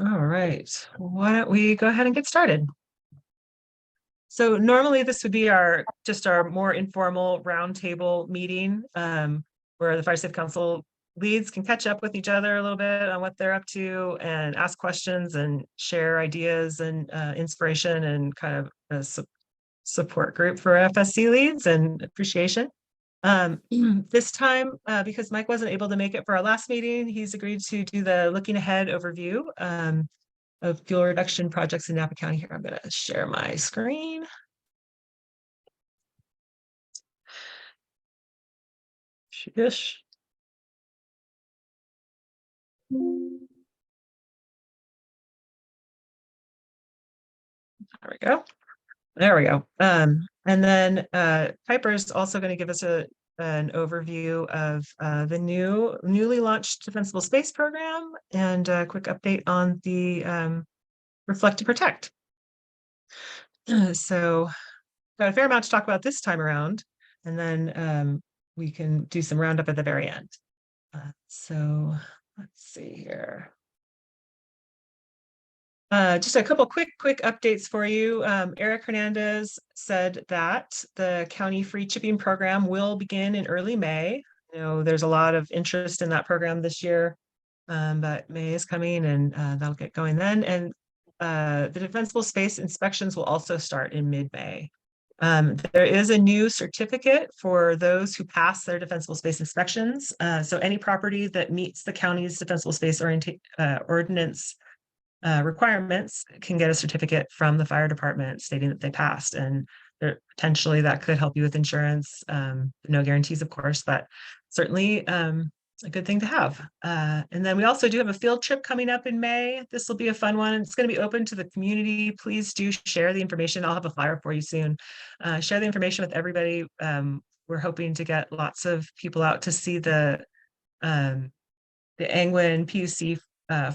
All right, why don't we go ahead and get started? So normally this would be just our more informal roundtable meeting, where the Fire Safe Council leads can catch up with each other a little bit on what they're up to and ask questions and share ideas and inspiration, and kind of a support group for FSC leads and appreciation. This time, because Mike wasn't able to make it for our last meeting, he's agreed to do the looking ahead overview of fuel reduction projects in Napa County. Here, I'm going to share my screen. Ish. There we go. There we go. And then Piper's also going to give us an overview of the newly launched Defensible Space Program and a quick update on the Reflect to Protect. So got a fair amount to talk about this time around, and then we can do some roundup at the very end. So let's see here. Just a couple quick updates for you. Eric Hernandez said that the county free chipping program will begin in early May. You know, there's a lot of interest in that program this year, but May is coming, and that'll get going then. And the defensible space inspections will also start in mid-May. There is a new certificate for those who pass their defensible space inspections. So any property that meets the county's defensible space ordinance requirements can get a certificate from the fire department stating that they passed, and potentially that could help you with insurance. No guarantees, of course, but certainly a good thing to have. And then we also do have a field trip coming up in May. This will be a fun one. It's going to be open to the community. Please do share the information. I'll have a flyer for you soon. Share the information with everybody. We're hoping to get lots of people out to see the Angwin PUC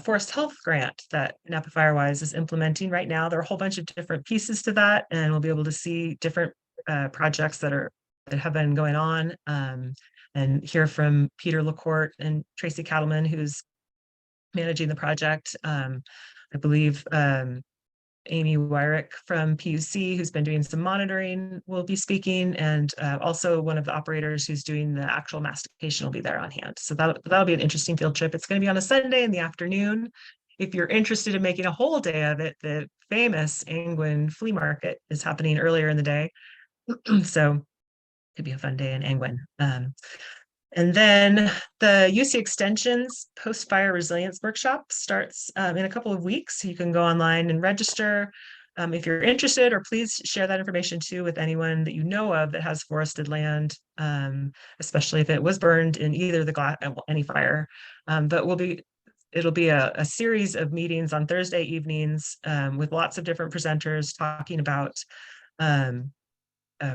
Forest Health Grant that Napa Firewise is implementing right now. There are a whole bunch of different pieces to that, and we'll be able to see different projects that have been going on, and hear from Peter LaCourte and Tracy Cattleman, who's managing the project. I believe Amy Wyrick from PUC, who's been doing some monitoring, will be speaking, and also one of the operators who's doing the actual mastication will be there on hand. So that'll be an interesting field trip. It's going to be on a Sunday in the afternoon. If you're interested in making a whole day of it, the famous Angwin flea market is happening earlier in the day. So it could be a fun day in Angwin. And then the UC Extension's post-fire resilience workshop starts in a couple of weeks. You can go online and register if you're interested, or please share that information too with anyone that you know of that has forested land, especially if it was burned in either any fire. But it'll be a series of meetings on Thursday evenings with lots of different presenters talking about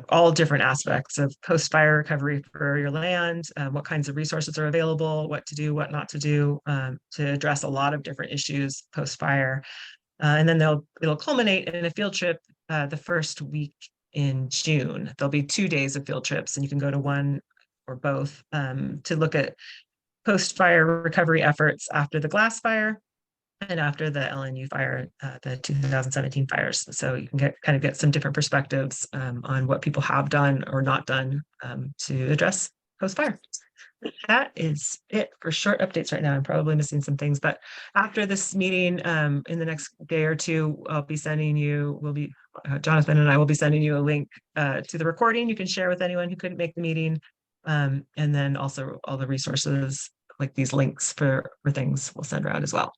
all different aspects of post-fire recovery for your land, what kinds of resources are available, what to do, what not to do, to address a lot of different issues post-fire. And then it'll culminate in a field trip the first week in June. There'll be 2 days of field trips, and you can go to one or both to look at post-fire recovery efforts after the glass fire and after the LNU fire, the 2017 fires. So you can get some different perspectives on what people have done or not done to address post-fire. That is it for short updates right now. I'm probably missing some things, but after this meeting, in the next day or two, I'll be sending you, Jonathan and I will be sending you a link to the recording you can share with anyone who couldn't make the meeting. And then also all the resources, like these links for things, we'll send around as well.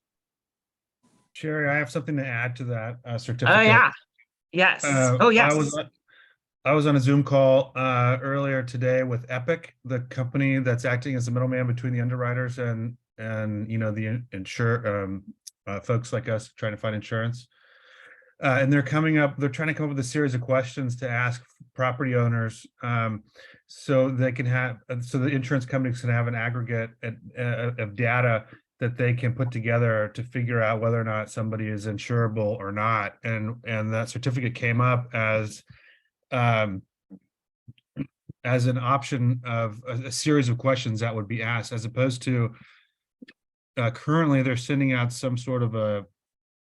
Sherry, I have something to add to that certificate. Oh yeah, yes. Oh yes. I was on a Zoom call earlier today with Epic, the company that's acting as the middleman between the underwriters and the folks like us trying to find insurance. And they're trying to come up with a series of questions to ask property owners, so the insurance companies can have an aggregate of data that they can put together to figure out whether or not somebody is insurable or not. And that certificate came up as an option of a series of questions that would be asked, as opposed to currently they're sending out some sort of a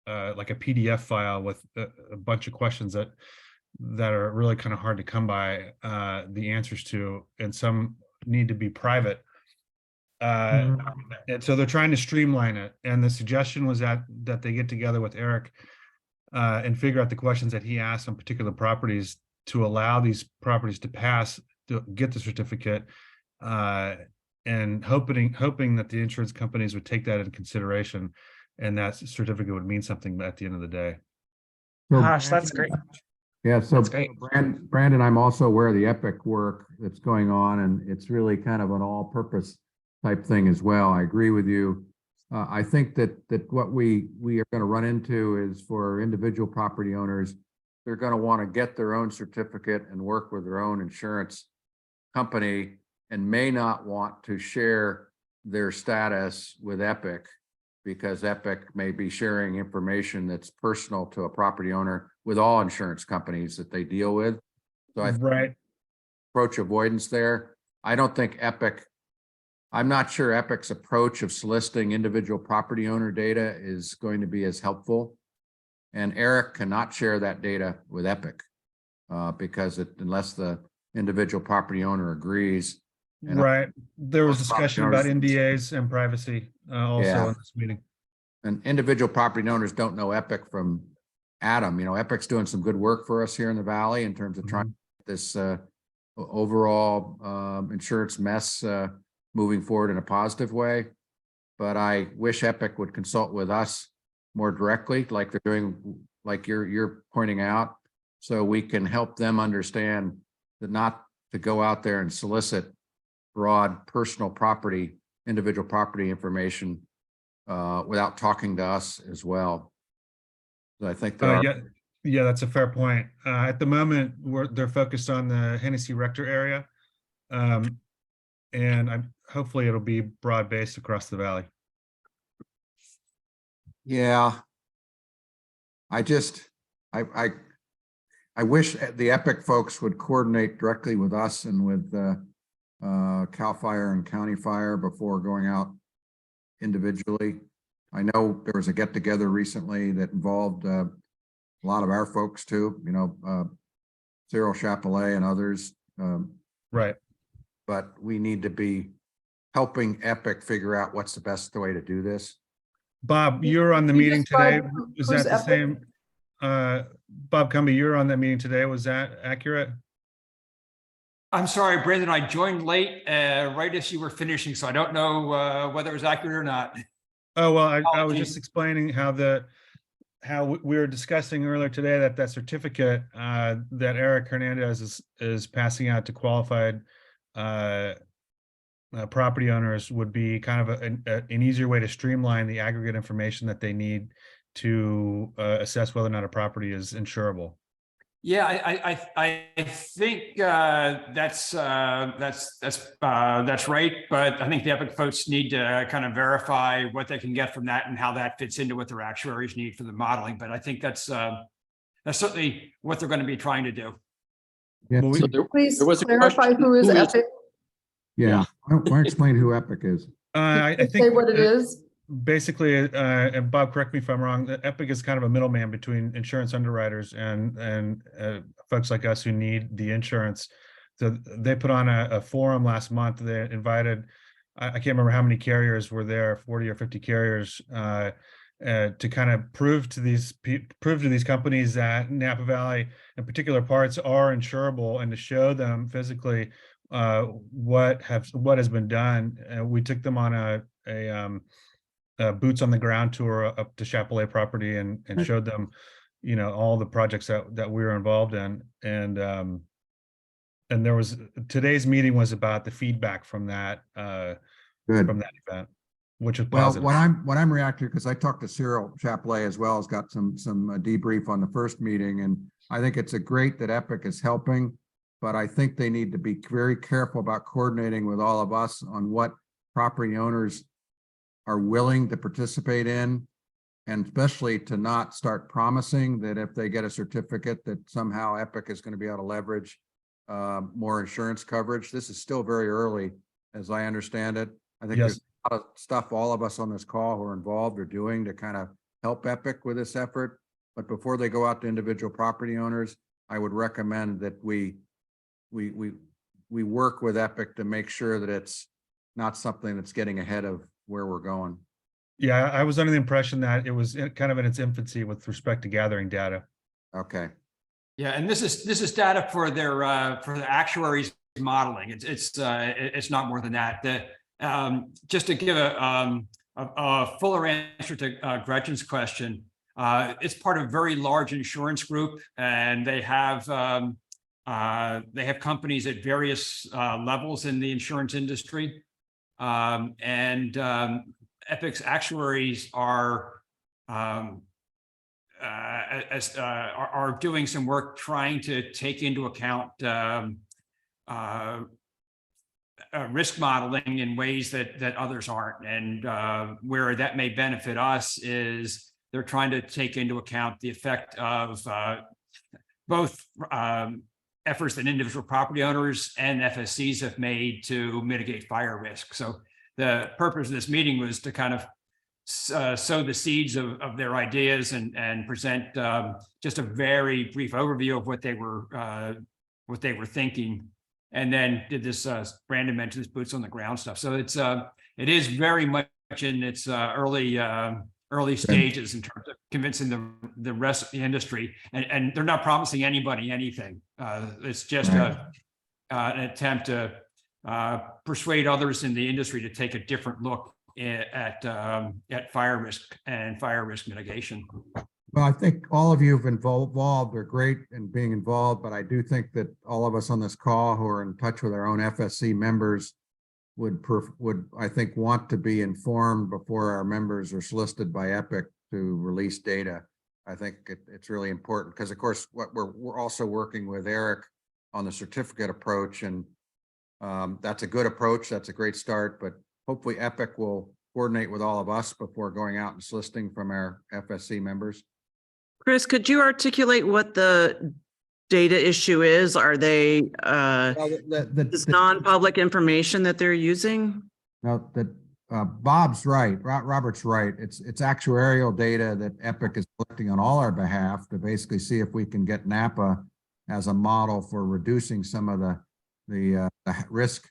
like a PDF file with a bunch of questions that are really kind of hard to come by the answers to, and some need to be private. And so they're trying to streamline it. And the suggestion was that they get together with Eric and figure out the questions that he asked on particular properties to allow these properties to pass to get the certificate, and hoping that the insurance companies would take that into consideration, and that certificate would mean something at the end of the day. So Gosh, that's great. Yeah, so That's great. Brandon, I'm also aware of the Epic work that's going on, and it's really kind of an all-purpose type thing as well. I agree with you. I think that what we are going to run into is for individual property owners, they're going to want to get their own certificate and work with their own insurance company, and may not want to share their status with Epic, because Epic may be sharing information that's personal to a property owner with all insurance companies that they deal with. So I Right. approach avoidance there. I don't think I'm not sure Epic's approach of soliciting individual property owner data is going to be as helpful. And Eric cannot share that data with Epic because unless the individual property owner agrees. And Right. There was most property discussion about owners- NDAs and privacy also Yeah. in this meeting. And individual property owners don't know Epic from Adam. You know, Epic's doing some good work for us here in the Valley in terms of trying to get this overall insurance mess moving forward in a positive way. But I wish Epic would consult with us more directly, like they're doing, like you're pointing out, so we can help them understand that not to go out there and solicit broad personal property, individual property information without talking to us as well. So I think there are. Yeah, that's a fair point. At the moment, they're focused on the Hennessy Rector area, and hopefully it'll be broad-based across the valley. Yeah. I wish the Epic folks would coordinate directly with us and with CAL FIRE and County Fire before going out individually. I know there was a get-together recently that involved a lot of our folks too, you know, Cyril Chapelet and others. Right. But we need to be helping Epic figure out what's the best way to do this. Bob, you're on the You meeting today. describe Was who's that the Epic? same? Bob Cumby, you're on that meeting today. Was that accurate? I'm sorry, Brandon, I joined late, right as you were finishing, so I don't know whether it was accurate or not. Oh, well, I was Apologies. just explaining how we were discussing earlier today that certificate that Eric Hernandez is passing out to qualified property owners would be kind of an easier way to streamline the aggregate information that they need to assess whether or not a property is insurable. Yeah, I think that's right. But I think the Epic folks need to kind of verify what they can get from that and how that fits into what their actuaries need for the modeling. But I think that's certainly what they're going to be trying to do. Yeah. Well, So Please there was a clarify question, who is who is- Epic, Yeah. Why don't explain who Epic is? I say think what it is. basically, and Bob, correct me if I'm wrong, that Epic is kind of a middleman between insurance underwriters and folks like us who need the insurance. So they put on a forum last month. They invited, I can't remember how many carriers were there, 40 or 50 carriers, to kind of prove to these companies that Napa Valley in particular parts are insurable, and to show them physically what has been done. We took them on a boots on the ground tour up to Chapelet property and showed them, you know, all the projects that we were involved in. And there was, today's meeting was about the feedback from that Good. event, which is Well, positive. what I'm reacting, because I talked to Cyril Chapelet as well, has got some debrief on the first meeting, and I think it's great that Epic is helping, but I think they need to be very careful about coordinating with all of us on what property owners are willing to participate in, and especially to not start promising that if they get a certificate that somehow Epic is going to be able to leverage more insurance coverage. This is still very early, as I understand it. I think Yes. there's a lot of stuff all of us on this call who are involved are doing to kind of help Epic with this effort. But before they go out to individual property owners, I would recommend that we work with Epic to make sure that it's not something that's getting ahead of where we're going. Yeah, I was under the impression that it was kind of in its infancy with respect to gathering data. Okay. Yeah, and this is data for their for the actuaries modeling. It's not more than that. Just to give a fuller answer to Gretchen's question, it's part of a very large insurance group, and they have companies at various levels in the insurance industry, and Epic's actuaries are doing some work trying to take into account risk modeling in ways that others aren't. And where that may benefit us is they're trying to take into account the effect of both efforts that individual property owners and FSCs have made to mitigate fire risk. So the purpose of this meeting was to kind of sow the seeds of their ideas and present just a very brief overview of what they were thinking, and then did this Brandon mentioned this boots on the ground stuff. So it is very much in its early stages in terms of convincing the rest of the industry, and they're not promising anybody anything. It's just an attempt to persuade others in the industry to take a different look at fire risk and fire risk mitigation. Well, I think all of you have involved are great in being involved, but I do think that all of us on this call who are in touch with our own FSC members would I think want to be informed before our members are solicited by Epic to release data. I think it's really important because, of course, what we're also working with Eric on the certificate approach, and that's a good approach. That's a great start, but hopefully Epic will coordinate with all of us before going out and soliciting from our FSC members. Chris, could you articulate what the data issue is? Are they this non-public information that they're using? No, that Bob's right. Robert's right. It's actuarial data that Epic is collecting on all our behalf to basically see if we can get Napa as a model for reducing some of the risk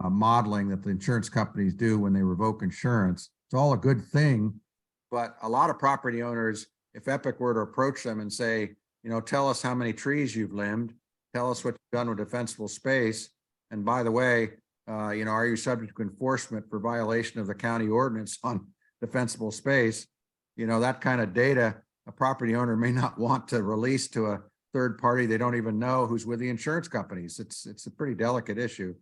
modeling that the insurance companies do when they revoke insurance. It's all a good thing, but a lot of property owners, if Epic were to approach them and say, tell us how many trees you've limbed, tell us what you've done with defensible space, and by the way, are you subject to enforcement for violation of the county ordinance on defensible space? That kind of data a property owner may not want to release to a third party they don't even know who's with the insurance companies. It's a pretty delicate issue.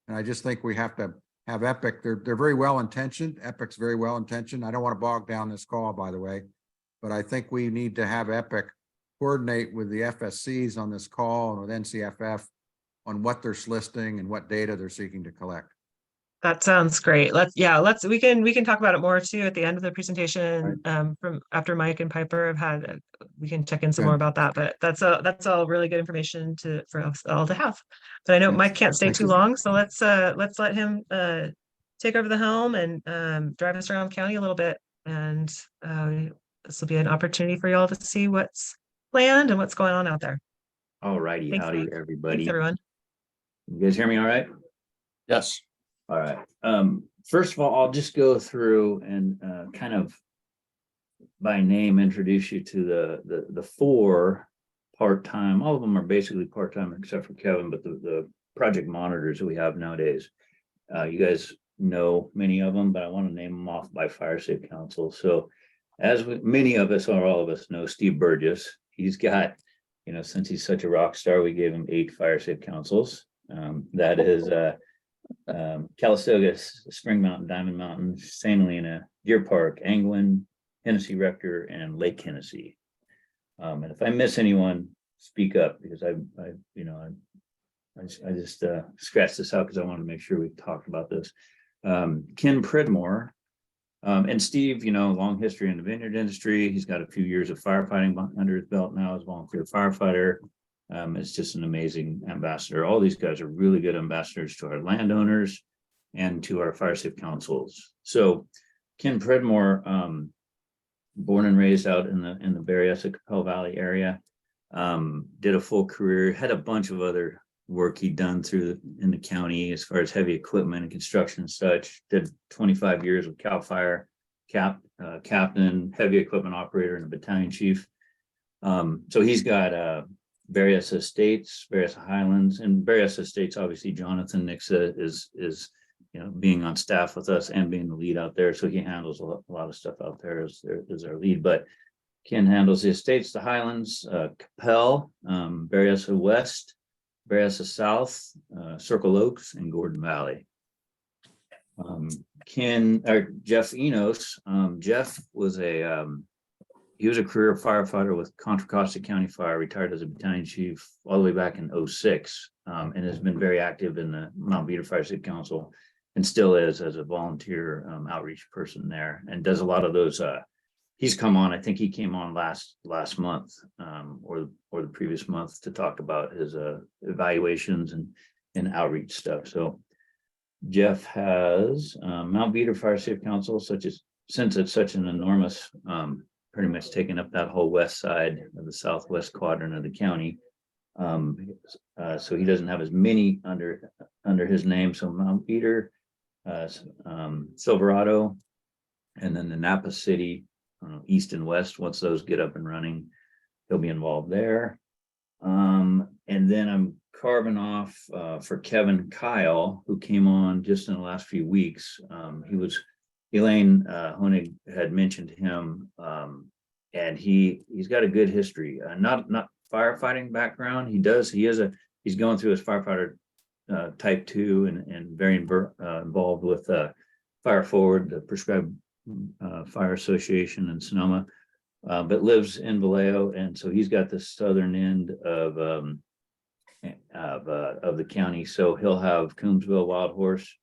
And I just think we have to have Epic. They're very well intentioned. Epic's very well intentioned. I don't want to bog down this call, by the way, but I think we need to have Epic coordinate with the FSCs on this call and with NCFF on what they're soliciting and what data they're seeking to collect. That sounds great. We can talk about it more too at the end of the presentation. Right. From after Mike and Piper have had, we can check in some more about that. But that's all really good information for us all to have. But I know Mike can't stay too long, so let's let him take over the helm and drive us around county a little bit. And this will be an opportunity for y'all to see what's planned and what's going on out there. All righty, howdy everybody. Thanks, everyone. You guys hear me all right? Yes. All right. First of all, I'll just go through and kind of by name introduce you to the four part-time. All of them are basically part-time except for Kevin, but the project monitors that we have nowadays. You guys know many of them, but I want to name them off by Fire Safe Council. So as many of us or all of us know, Steve Burgess, he's got, since he's such a rock star, we gave him 8 Fire Safe Councils. That is Calistoga, Spring Mountain, Diamond Mountain, St. Helena, Deer Park, Angwin, Hennessy Rector, and Lake Hennessy. And if I miss anyone, speak up, because I just scratched this out because I wanted to make sure we talked about this. Ken Pridmore and Steve, long history in the vineyard industry. He's got a few years of firefighting under his belt now as a volunteer firefighter. It's just an amazing ambassador. All these guys are really good ambassadors to our landowners and to our fire safe councils. So Ken Pridmore born and raised out in the Berryessa Capel Valley area. Did a full career, had a bunch of other work he'd done in the county as far as heavy equipment and construction and such. Did 25 years with CAL FIRE, captain, heavy equipment operator, and a battalion chief. So he's got various estates, various Highlands, and various estates. Obviously, Jonathan Nixa is being on staff with us and being the lead out there. So he handles a lot of stuff out there as our lead. But Ken handles the estates, the Highlands, Capel, Berryessa West, Berryessa South, Circle Oaks, and Gordon Valley. Jeff Enos. Jeff was he was a career firefighter with Contra Costa County Fire, retired as a battalion chief all the way back in 2006, and has been very active in the Mount Veeder Fire Safety Council, and still is as a volunteer outreach person there, and does a lot of those. He's come on. I think he came on last month or the previous month to talk about his evaluations and outreach stuff. So Jeff has Mount Veeder Fire Safety Council, since it's such an enormous, pretty much taking up that whole west side of the southwest quadrant of the county. So he doesn't have as many under his name. So Mount Veeder, Silverado, and then the Napa City, east and west. Once those get up and running, he'll be involved there. And then I'm carving off for Kevin Kyle, who came on just in the last few weeks. Elaine Honig had mentioned him, and he's got a good history. Not firefighting background. He's going through his firefighter type 2 and very involved with Fire Forward, the Prescribed Fire Association in Sonoma, but lives in Vallejo, and so he's got the southern end of the county. So he'll have Coombsville, Wild Horse,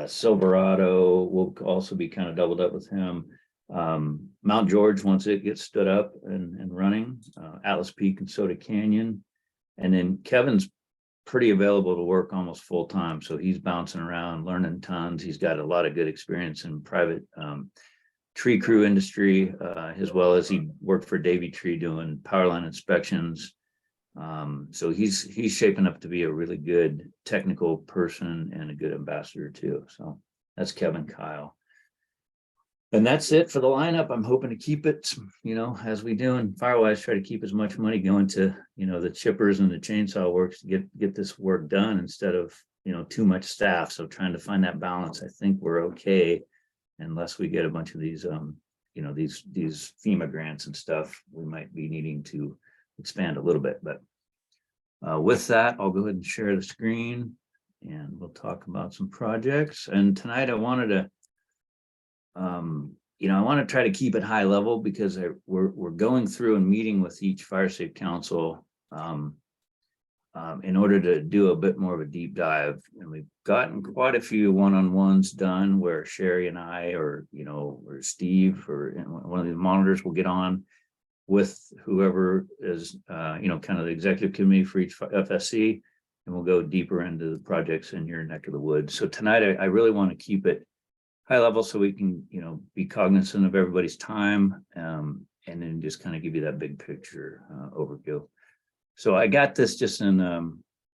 Silverado will also be kind of doubled up with him. Mount George, once it gets stood up and running, Atlas Peak and Soda Canyon, and then Kevin's pretty available to work almost full time. So he's bouncing around, learning tons. He's got a lot of good experience in private tree crew industry, as well as he worked for Davy Tree doing power line inspections. So he's shaping up to be a really good technical person and a good ambassador too. So that's Kevin Kyle. And that's it for the lineup. I'm hoping to keep it, as we do in Firewise, try to keep as much money going to, the chippers and the chainsaw works to get this work done instead of, too much staff. So trying to find that balance, I think we're okay, unless we get a bunch of these, these FEMA grants and stuff. We might be needing to expand a little bit, but with that, I'll go ahead and share the screen and we'll talk about some projects. And tonight I wanted to, I want to try to keep it high level because we're going through and meeting with each Fire Safe Council in order to do a bit more of a deep dive. And we've gotten quite a few one-on-ones done where Sherry and I, or Steve, or one of the monitors will get on with whoever is, kind of the executive committee for each FSC, and we'll go deeper into the projects in your neck of the woods. So tonight, I really want to keep it high level so we can, be cognizant of everybody's time, and then just kind of give you that big picture overview. So I got this just in,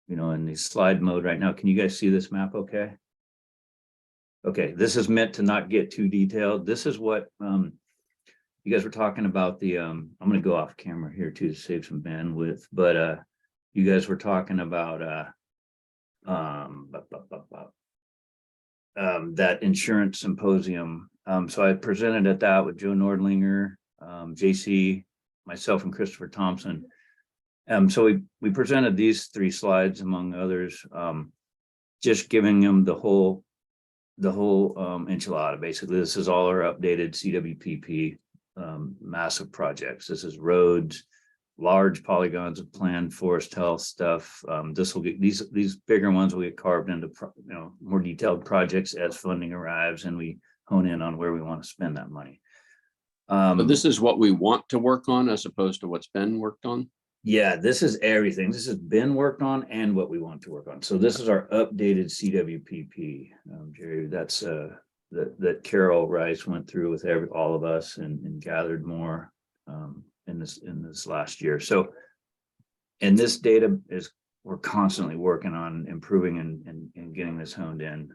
in the slide mode right now. Can you guys see this map okay? Okay, this is meant to not get too detailed. This is what you guys were talking about I'm going to go off camera here too to save some bandwidth, but you guys were talking about that insurance symposium. So I presented at that with Joe Nordlinger, JC, myself, and Christopher Thompson. So we presented these 3 slides among others, just giving them the whole enchilada. Basically, this is all our updated CWPP massive projects. This is roads, large polygons of planned forest health stuff. This will get these bigger ones will get carved into more detailed projects as funding arrives and we hone in on where we want to spend that money. But this is what we want to work on as opposed to what's been worked on. Yeah, this is everything. This has been worked on and what we want to work on. So this is our updated CWPP, Jerry. That's that Carol Rice went through with all of us and gathered more in this last year. So, and this data we're constantly working on improving and getting this honed in.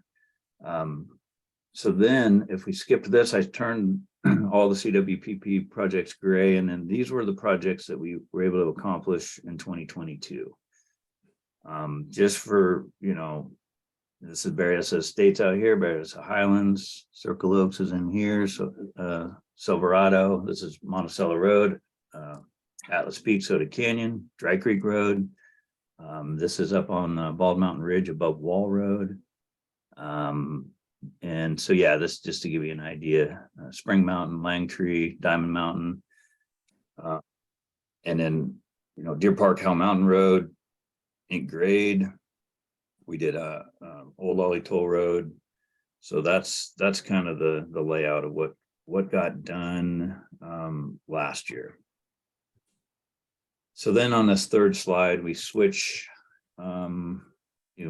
So then if we skip this, I turned all the CWPP projects gray, and then these were the projects that we were able to accomplish in 2022. Just for, this is various estates out here, various Highlands, Circle Oaks is in here, so Silverado, this is Monticello Road, Atlas Peak, Soda Canyon, Dry Creek Road. This is up on Bald Mountain Ridge above Wall Road. And so, yeah, this just to give you an idea, Spring Mountain, Langtree, Diamond Mountain. And then, Deer Park, Hell Mountain Road, Ink Grade. We did Old Ollie Toll Road. So that's kind of the layout of what got done last year. So then on this third slide, we switch,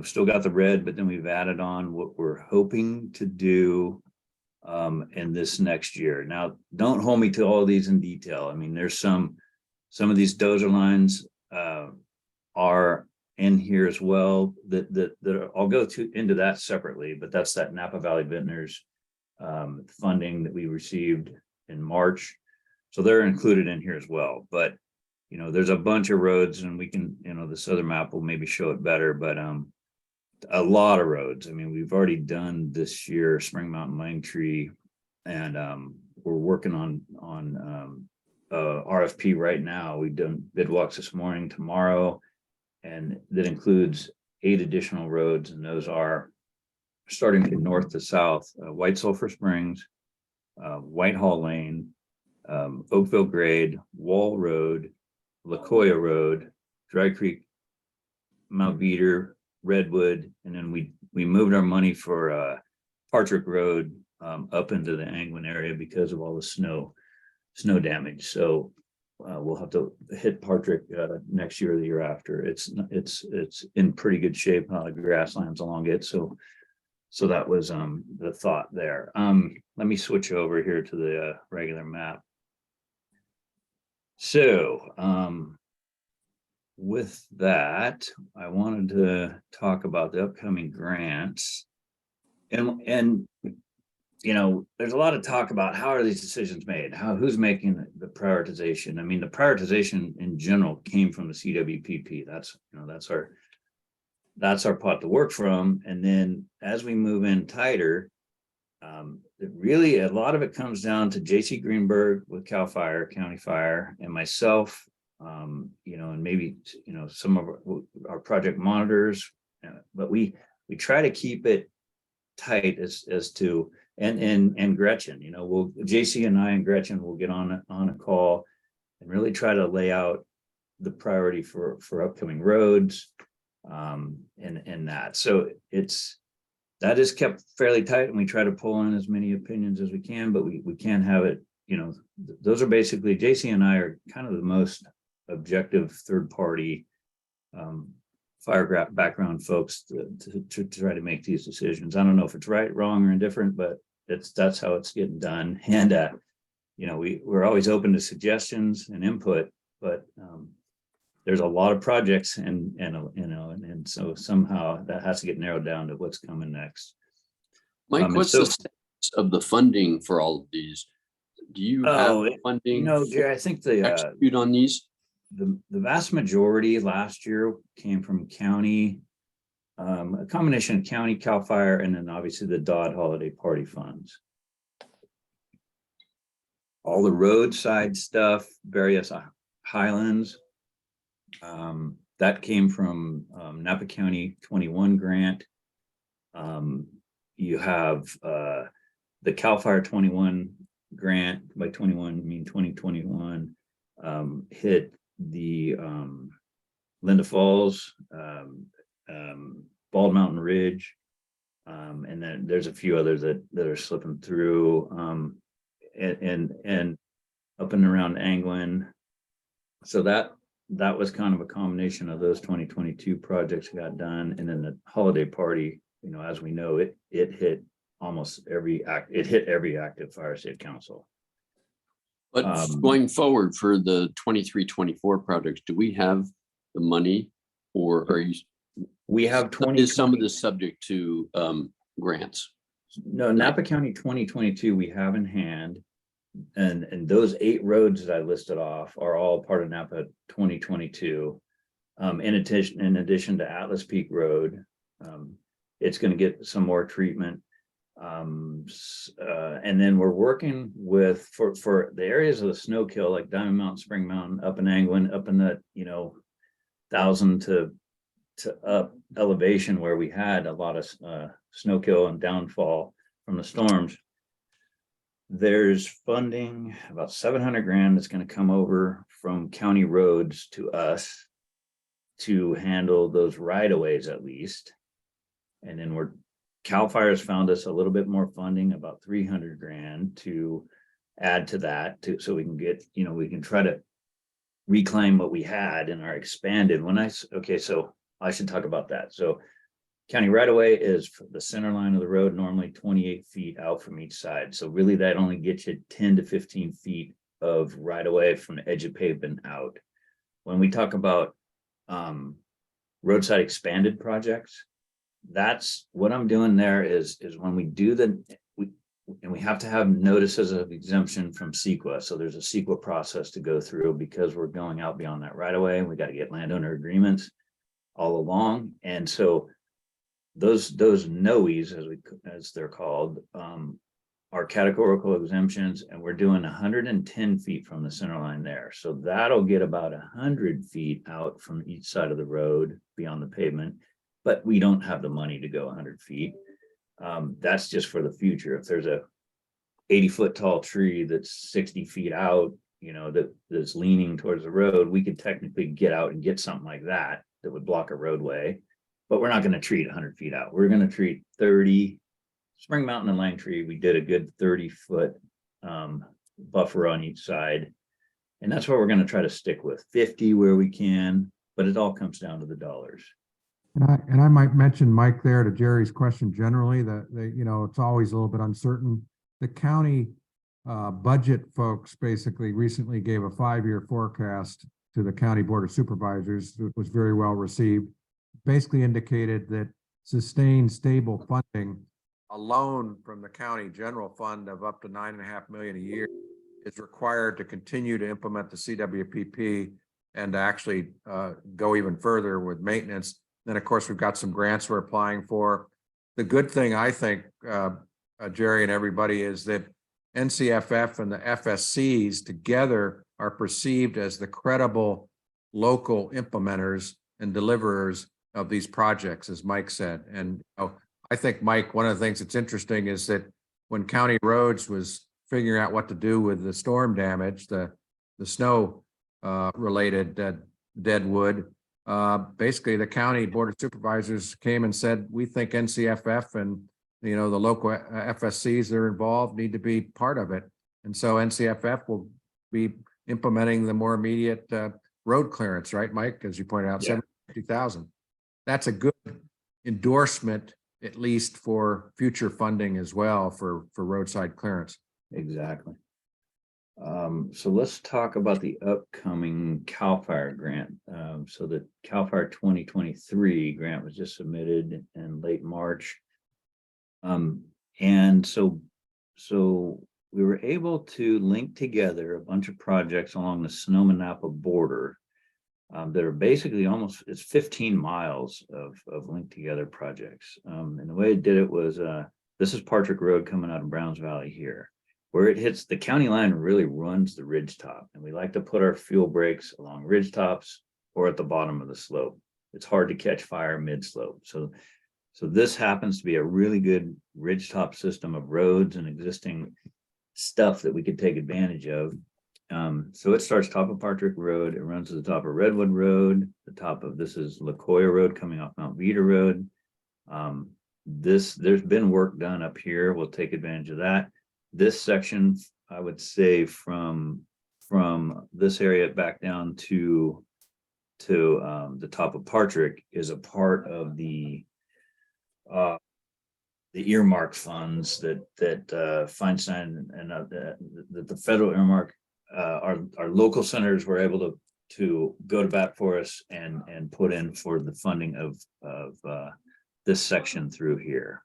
still got the red, but then we've added on what we're hoping to do in this next year. Now, don't hold me to all of these in detail. I mean, there's some of these dozer lines are in here as well that I'll go into that separately, but that's that Napa Valley Vintners funding that we received in March. So they're included in here as well. But there's a bunch of roads, and we can, this other map will maybe show it better, but a lot of roads. I mean, we've already done this year Spring Mountain, Langtree, and we're working on RFP right now. We've done bid walks this morning, tomorrow, and that includes 8 additional roads, and those are starting from north to south: White Sulphur Springs, Whitehall Lane, Oakville Grade, Wall Road, Lacoya Road, Dry Creek, Mount Beater, Redwood, and then we moved our money for Partridge Road up into the Angwin area because of all the snow damage. So we'll have to hit Partridge next year or the year after. It's in pretty good shape. The grasslands along it. So that was the thought there. Let me switch over here to the regular map. So with that, I wanted to talk about the upcoming grants, and there's a lot of talk about how are these decisions made, who's making the prioritization. I mean, the prioritization in general came from the CWPP. That's our pot to work from. And then as we move in tighter, really a lot of it comes down to JC Greenberg with CAL FIRE, County Fire, and myself, and maybe some of our project monitors, but we try to keep it tight as to and Gretchen, JC and I and Gretchen will get on a call and really try to lay out the priority for upcoming roads, and that. So that is kept fairly tight, and we try to pull in as many opinions as we can, but we can't have it, those are basically, JC and I are kind of the most objective third party fire background folks to try to make these decisions. I don't know if it's right, wrong, or indifferent, but that's how it's getting done. And we're always open to suggestions and input, but there's a lot of projects, and so somehow that has to get narrowed down to what's coming next. Mike, what's the status of the funding for all of these? Do you have funding? Jerry, I think the execute on these. The vast majority last year came from county, a combination of county, CAL FIRE, and then obviously the Dodd Holiday Party funds. All the roadside stuff, various Highlands, that came from Napa County 21 grant. You have the CAL FIRE 21 grant. By 21, I mean 2021, hit the Linda Falls, Bald Mountain Ridge, and then there's a few others that are slipping through, and up and around Angwin. So that was kind of a combination of those 2022 projects got done, and then the holiday party, as we know, it hit almost every it hit every active fire state council. But going forward for the 23-24 projects, do we have the money, or are you? We have Is some of this subject to grants? No, Napa County 2022 we have in hand. And those 8 roads that I listed off are all part of Napa 2022. In addition to Atlas Peak Road, it's going to get some more treatment. And then we're working with for the areas of the snow kill, like Diamond Mountain, Spring Mountain, up in Angwin, up in the 1,000 to up elevation where we had a lot of snow kill and downfall from the storms. There's funding about 700 grand that's going to come over from county roads to us to handle those right-of-ways at least. And then CAL FIRE's found us a little bit more funding, about 300 grand to add to that, so we can get, we can try to reclaim what we had in our expanded. So I should talk about that. So county right-of-way is the center line of the road, normally 28 feet out from each side. So really that only gets you 10 to 15 feet of right-of-way from the edge of pavement out. When we talk about roadside expanded projects, that's what I'm doing there is when we do we have to have notices of exemption from CEQA. So there's a CEQA process to go through because we're going out beyond that right-of-way. We got to get landowner agreements all along. And so those NOEs, as they're called, are categorical exemptions, and we're doing 110 feet from the center line there. So that'll get about 100 feet out from each side of the road beyond the pavement, but we don't have the money to go 100 feet. That's just for the future. If there's a 80-foot tall tree that's 60 feet out, that's leaning towards the road, we could technically get out and get something like that would block a roadway. But we're not going to treat 100 feet out. We're going to treat 30. Spring Mountain and Langtree, we did a good 30-foot buffer on each side. And that's what we're going to try to stick with, 50 where we can, but it all comes down to the dollars. And I might mention, Mike, there to Jerry's question generally, that it's always a little bit uncertain. The county budget folks basically recently gave a 5-year forecast to the County Board of Supervisors. It was very well received. Basically indicated that sustained stable funding alone from the county general fund of up to $9.5 million a year is required to continue to implement the CWPP and to actually go even further with maintenance. Then, of course, we've got some grants we're applying for. The good thing, I think, Jerry and everybody, is that NCFF and the FSCs together are perceived as the credible local implementers and deliverers of these projects, as Mike said. And I think, Mike, one of the things that's interesting is that when County Roads was figuring out what to do with the storm damage, the snow related dead wood, basically the County Board of Supervisors came and said, we think NCFF and the local FSCs that are involved need to be part of it. And so NCFF will be implementing the more immediate road clearance, right, Mike? As you pointed out, 750,000. That's a good endorsement, at least for future funding as well for roadside clearance. Exactly. So let's talk about the upcoming CAL FIRE grant. So the CAL FIRE 2023 grant was just submitted in late March. And so we were able to link together a bunch of projects along the Sonoma-Napa border that are basically it's 15 miles of linked together projects. And the way it did it was, this is Patrick Road coming out of Browns Valley here. Where it hits the county line really runs the ridge top, and we like to put our fuel breaks along ridge tops or at the bottom of the slope. It's hard to catch fire mid slope. So this happens to be a really good ridge top system of roads and existing stuff that we could take advantage of. So it starts top of Patrick Road. It runs to the top of Redwood Road. The top of this is LaCoya Road coming off Mount Vita Road. There's been work done up here. We'll take advantage of that. This section, I would say from this area back down to the top of Patrick is a part of the earmark funds that Feinstein and that the federal earmark, our local senators were able to go to bat for us and put in for the funding of this section through here.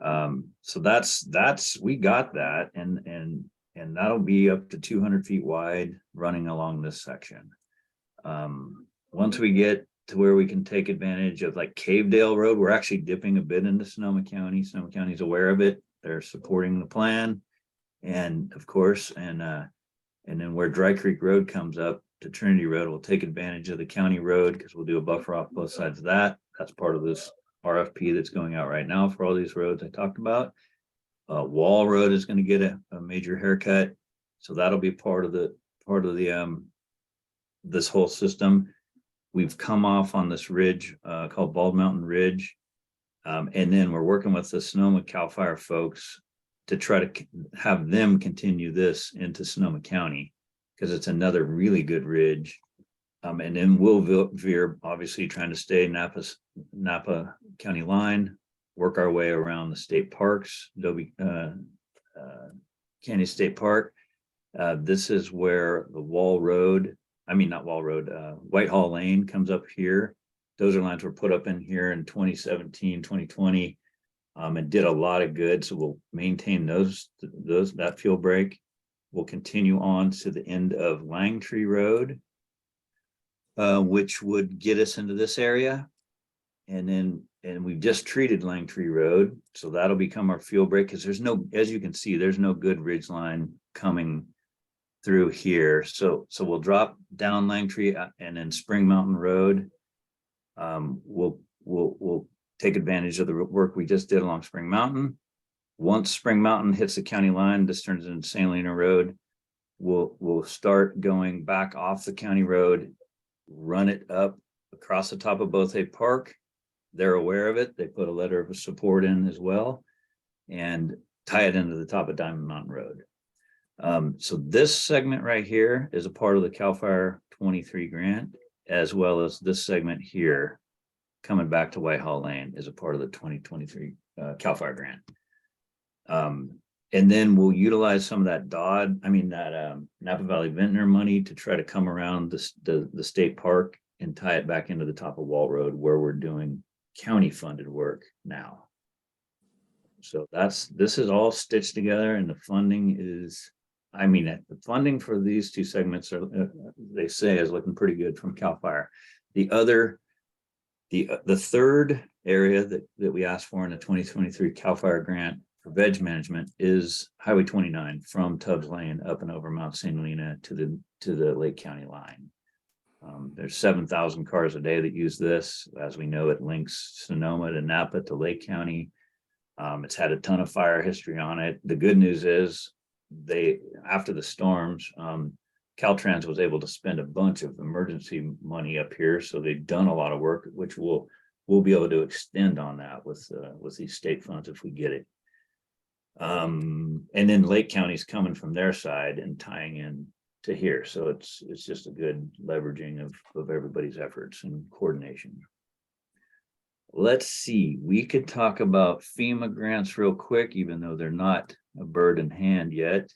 So that's we got that, and that'll be up to 200 feet wide running along this section. Once we get to where we can take advantage of like Cavedale Road, we're actually dipping a bit into Sonoma County. Sonoma County's aware of it. They're supporting the plan. And of course, and then where Dry Creek Road comes up to Trinity Road, we'll take advantage of the county road because we'll do a buffer off both sides of that. That's part of this RFP that's going out right now for all these roads I talked about. Wall Road is going to get a major haircut. So that'll be part of the this whole system. We've come off on this ridge called Bald Mountain Ridge. And then we're working with the Sonoma CAL FIRE folks to try to have them continue this into Sonoma County because it's another really good ridge. And then we'll veer, obviously trying to stay Napa County line, work our way around the state parks, Canyon State Park. This is where the Whitehall Lane comes up here. Those are lines were put up in here in 2017, 2020, and did a lot of good. So we'll maintain that fuel break. We'll continue on to the end of Langtree Road, which would get us into this area. And we've just treated Langtree Road. So that'll become our fuel break because there's no, as you can see, there's no good ridge line coming through here. So we'll drop down Langtree and then Spring Mountain Road. We'll take advantage of the work we just did along Spring Mountain. Once Spring Mountain hits the county line, this turns into San Lena Road. We'll start going back off the county road, run it up across the top of Bothay Park. They're aware of it. They put a letter of support in as well and tie it into the top of Diamond Mountain Road. So this segment right here is a part of the CAL FIRE 23 grant, as well as this segment here coming back to Whitehall Lane is a part of the 2023 CAL FIRE grant. And then we'll utilize some of that Napa Valley Ventnor money to try to come around the state park and tie it back into the top of Wall Road where we're doing county funded work now. So this is all stitched together, and the funding is, the funding for these two segments are, they say, is looking pretty good from CAL FIRE. The third area that we asked for in the 2023 CAL FIRE grant for veg management is Highway 29 from Tubbs Lane up and over Mount St. Helena to the Lake County line. There's 7,000 cars a day that use this. As we know, it links Sonoma to Napa to Lake County. It's had a ton of fire history on it. The good news is after the storms, Caltrans was able to spend a bunch of emergency money up here. So they've done a lot of work, which we'll be able to extend on that with these state funds if we get it. And then Lake County's coming from their side and tying in to here. So it's just a good leveraging of everybody's efforts and coordination. Let's see, we could talk about FEMA grants real quick, even though they're not a bird in hand yet.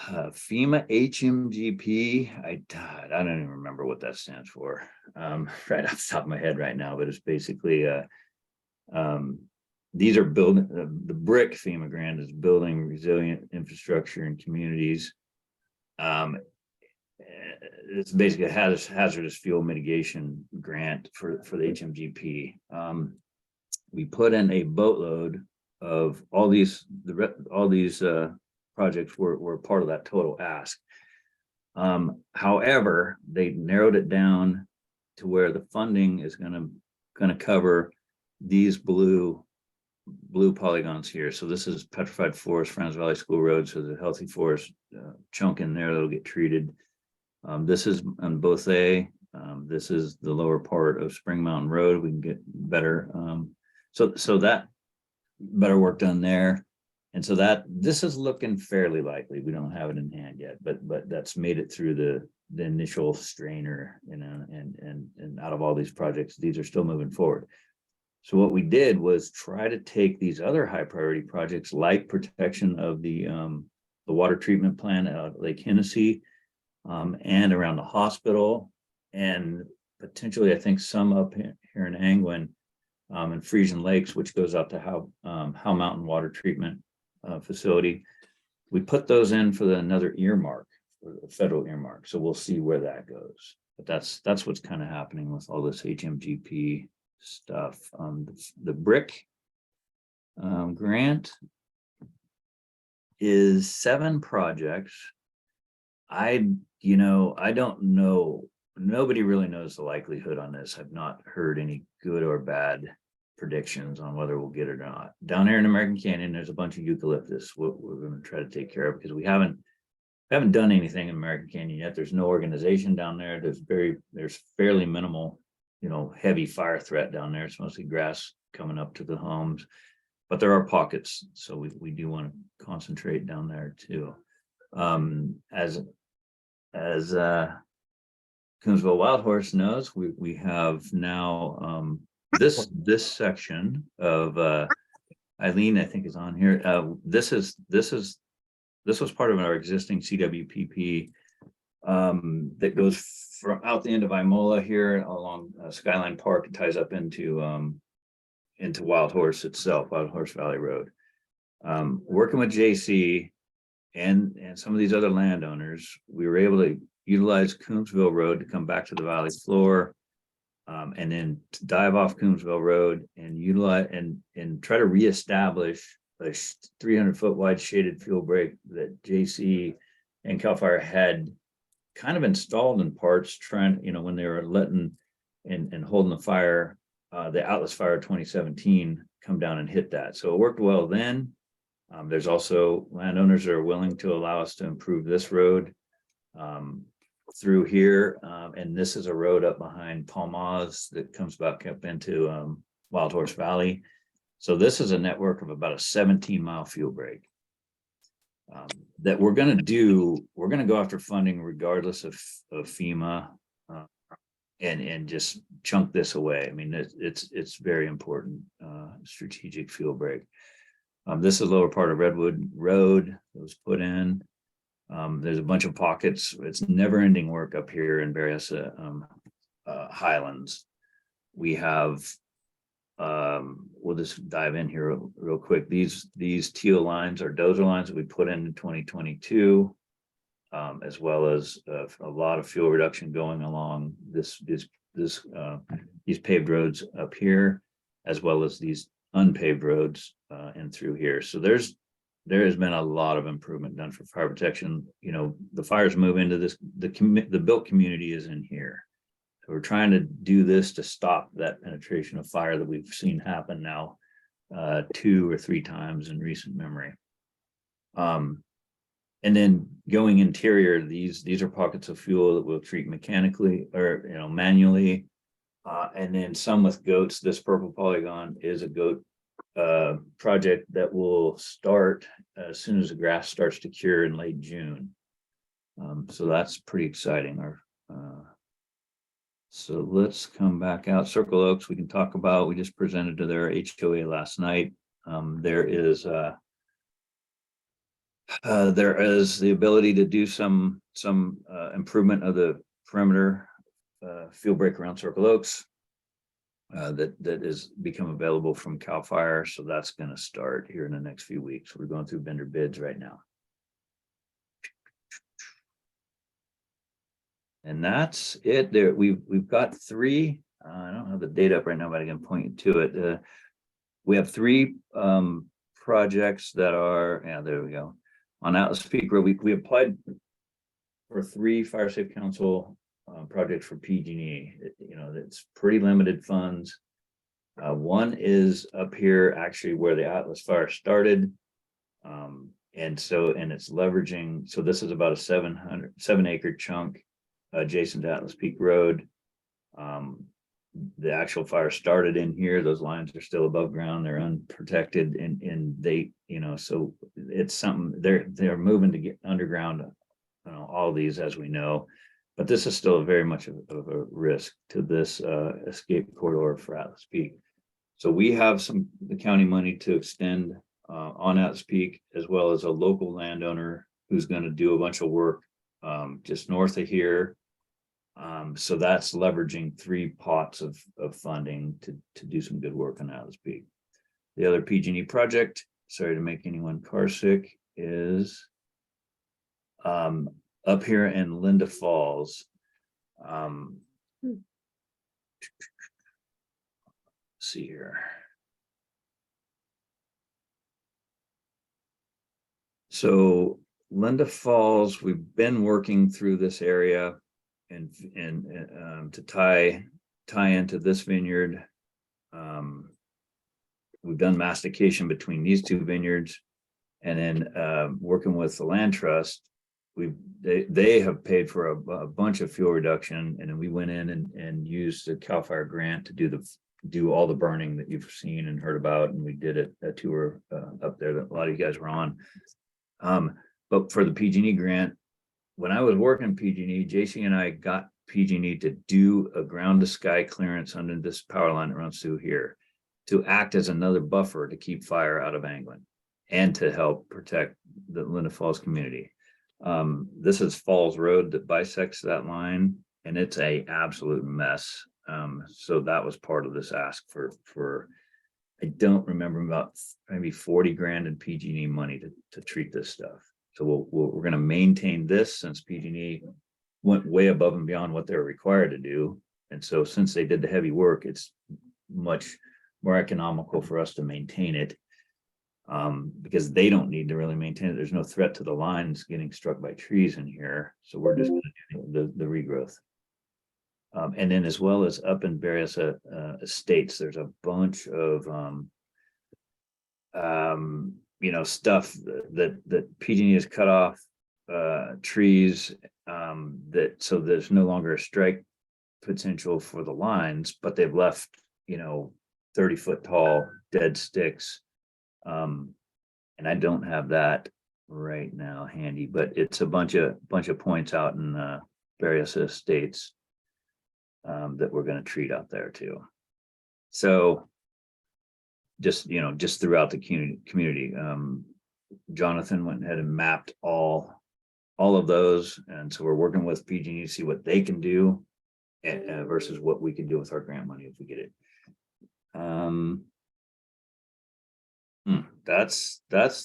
FEMA HMGP, I don't even remember what that stands for right off the top of my head right now, but it's basically these are building, the BRIC FEMA grant is building resilient infrastructure in communities. It's basically a hazardous fuel mitigation grant for the HMGP. We put in a boatload of all these projects were part of that total ask. However, they narrowed it down to where the funding is going to cover these blue polygons here. So this is Petrified Forest, Franz Valley School Road. So there's a healthy forest chunk in there that'll get treated. This is on Bothay. This is the lower part of Spring Mountain Road. We can get better. So that better work done there. And so this is looking fairly likely. We don't have it in hand yet, but that's made it through the initial strainer, and out of all these projects, these are still moving forward. So what we did was try to take these other high priority projects like protection of the water treatment plant at Lake Hennessy, and around the hospital, and potentially I think some up here in Angwin, and Frisian Lakes, which goes out to Howe Mountain Water Treatment Facility. We put those in for another earmark, for the federal earmark. So we'll see where that goes. But that's what's kind of happening with all this HMGP stuff. The BRIC grant is 7 projects. I don't know. Nobody really knows the likelihood on this. I've not heard any good or bad predictions on whether we'll get it or not. Down here in American Canyon, there's a bunch of eucalyptus. We're going to try to take care of, because we haven't done anything in American Canyon yet. There's no organization down there. There's fairly minimal, heavy fire threat down there. It's mostly grass coming up to the homes, but there are pockets. So we do want to concentrate down there too. As Coonsville Wild Horse knows, we have now this section of Eileen, I think, is on here. This was part of our existing CWPP that goes from out the end of Imola here along Skyline Park. It ties up into Wild Horse itself, Wild Horse Valley Road. Working with JC and some of these other landowners, we were able to utilize Coombsville Road to come back to the valley floor, and then to dive off Coombsville Road and utilize and try to reestablish a 300-foot wide shaded fuel break that JC and CAL FIRE had kind of installed in parts, trying, when they were letting and holding the fire, the Atlas Fire 2017 come down and hit that. So it worked well then. There's also landowners that are willing to allow us to improve this road through here. And this is a road up behind Palmaz that comes back up into Wild Horse Valley. So this is a network of about a 17-mile fuel break that we're going to do. We're going to go after funding regardless of FEMA and just chunk this away. I mean, it's very important strategic fuel break. This is the lower part of Redwood Road that was put in. There's a bunch of pockets. It's never-ending work up here in various highlands. We have, we'll just dive in here real quick. These teal lines are dozer lines that we put in 2022, as well as a lot of fuel reduction going along these paved roads up here, as well as these unpaved roads and through here. So there has been a lot of improvement done for fire protection. The fires move into this, the built community is in here. So we're trying to do this to stop that penetration of fire that we've seen happen now 2 or 3 times in recent memory. And then going interior, these are pockets of fuel that we'll treat mechanically or manually. And then some with goats. This purple polygon is a goat project that will start as soon as the grass starts to cure in late June. So that's pretty exciting. So let's come back out. Circle Oaks we can talk about. We just presented to their HOA last night. There is the ability to do some improvement of the perimeter fuel break around Circle Oaks. That is become available from CAL FIRE. So that's going to start here in the next few weeks. We're going through vendor bids right now. And that's it there. We've got 3, I don't have the data up right now, but I can point you to it. We have 3 projects that are, there we go. On Atlas Peak Road, we applied for 3 Fire Safe Council projects for PG&E. It's pretty limited funds. One is up here actually where the Atlas Fire started. And it's leveraging, so this is about a 7-acre chunk adjacent to Atlas Peak Road. The actual fire started in here. Those lines are still above ground. They're unprotected, and they, so it's something they're moving to get underground. All these, as we know, but this is still very much of a risk to this escape corridor for Atlas Peak. So we have the county money to extend on Atlas Peak, as well as a local landowner who's going to do a bunch of work just north of here. So that's leveraging 3 pots of funding to do some good work on Atlas Peak. The other PG&E project, sorry to make anyone car sick, is up here in Linda Falls. See here. So Linda Falls, we've been working through this area and to tie into this vineyard. We've done mastication between these 2 vineyards, and then working with the land trust, they have paid for a bunch of fuel reduction, and then we went in and used the CAL FIRE grant to do all the burning that you've seen and heard about, and we did a tour up there that a lot of you guys were on. But for the PG&E grant, when I was working PG&E, JC and I got PG&E to do a ground to sky clearance under this power line that runs through here, to act as another buffer to keep fire out of Anglin and to help protect the Linda Falls community. This is Falls Road that bisects that line, and it's a absolute mess. So that was part of this ask for I don't remember, about maybe 40 grand in PG&E money to treat this stuff. So we're going to maintain this, since PG&E went way above and beyond what they're required to do. And so since they did the heavy work, it's much more economical for us to maintain it, because they don't need to really maintain it. There's no threat to the lines getting struck by trees in here. So we're just going to do the regrowth. And then, as well as up in various estates, there's a bunch of stuff that PG&E has cut off, trees, so there's no longer a strike potential for the lines, but they've left 30-foot tall dead sticks, and I don't have that right now handy, but it's a bunch of points out in various estates that we're going to treat out there too. So just throughout the community, Jonathan went ahead and mapped all of those, and so we're working with PG&E to see what they can do versus what we can do with our grant money if we get it. That's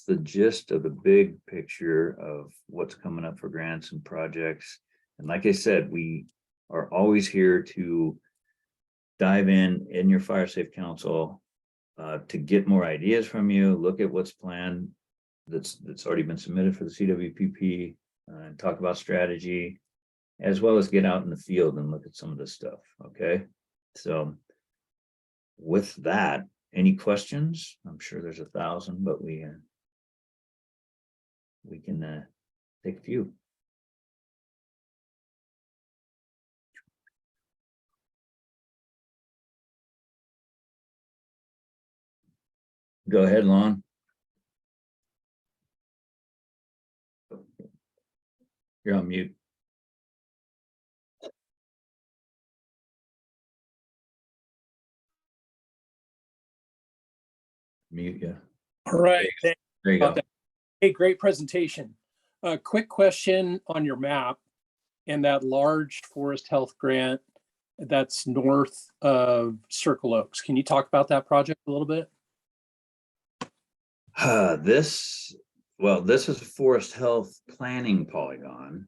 the gist of the big picture of what's coming up for grants and projects. And like I said, we are always here to dive in your Fire Safe Council to get more ideas from you, look at what's planned that's already been submitted for the CWPP, and talk about strategy, as well as get out in the field and look at some of this stuff. Okay, so with that, any questions? I'm sure there's 1,000, but we can take a few. Go ahead, Lon. You're on mute. Mute, yeah. All right. There you go. Hey, great presentation. A quick question on your map and that large forest health grant that's north of Circle Oaks. Can you talk about that project a little bit? This is a forest health planning polygon.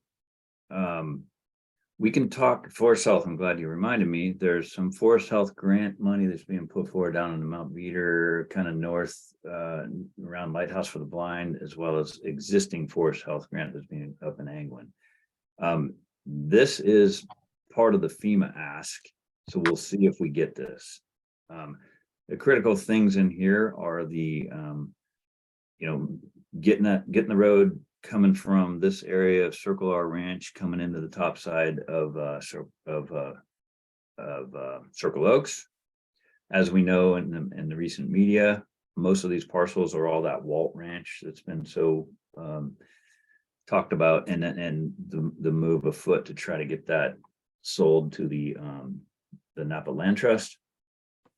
We can talk forest health. I'm glad you reminded me. There's some forest health grant money that's being put forward down in the Mount Veeder, kind of north around Lighthouse for the Blind, as well as existing forest health grant that's being up in Anglin. This is part of the FEMA ask, so we'll see if we get this. The critical things in here are the getting the road coming from this area of Circle R Ranch coming into the top side of Circle Oaks. As we know in the recent media, most of these parcels are all that Walt Ranch that's been so talked about, and the move afoot to try to get that sold to the Napa Land Trust.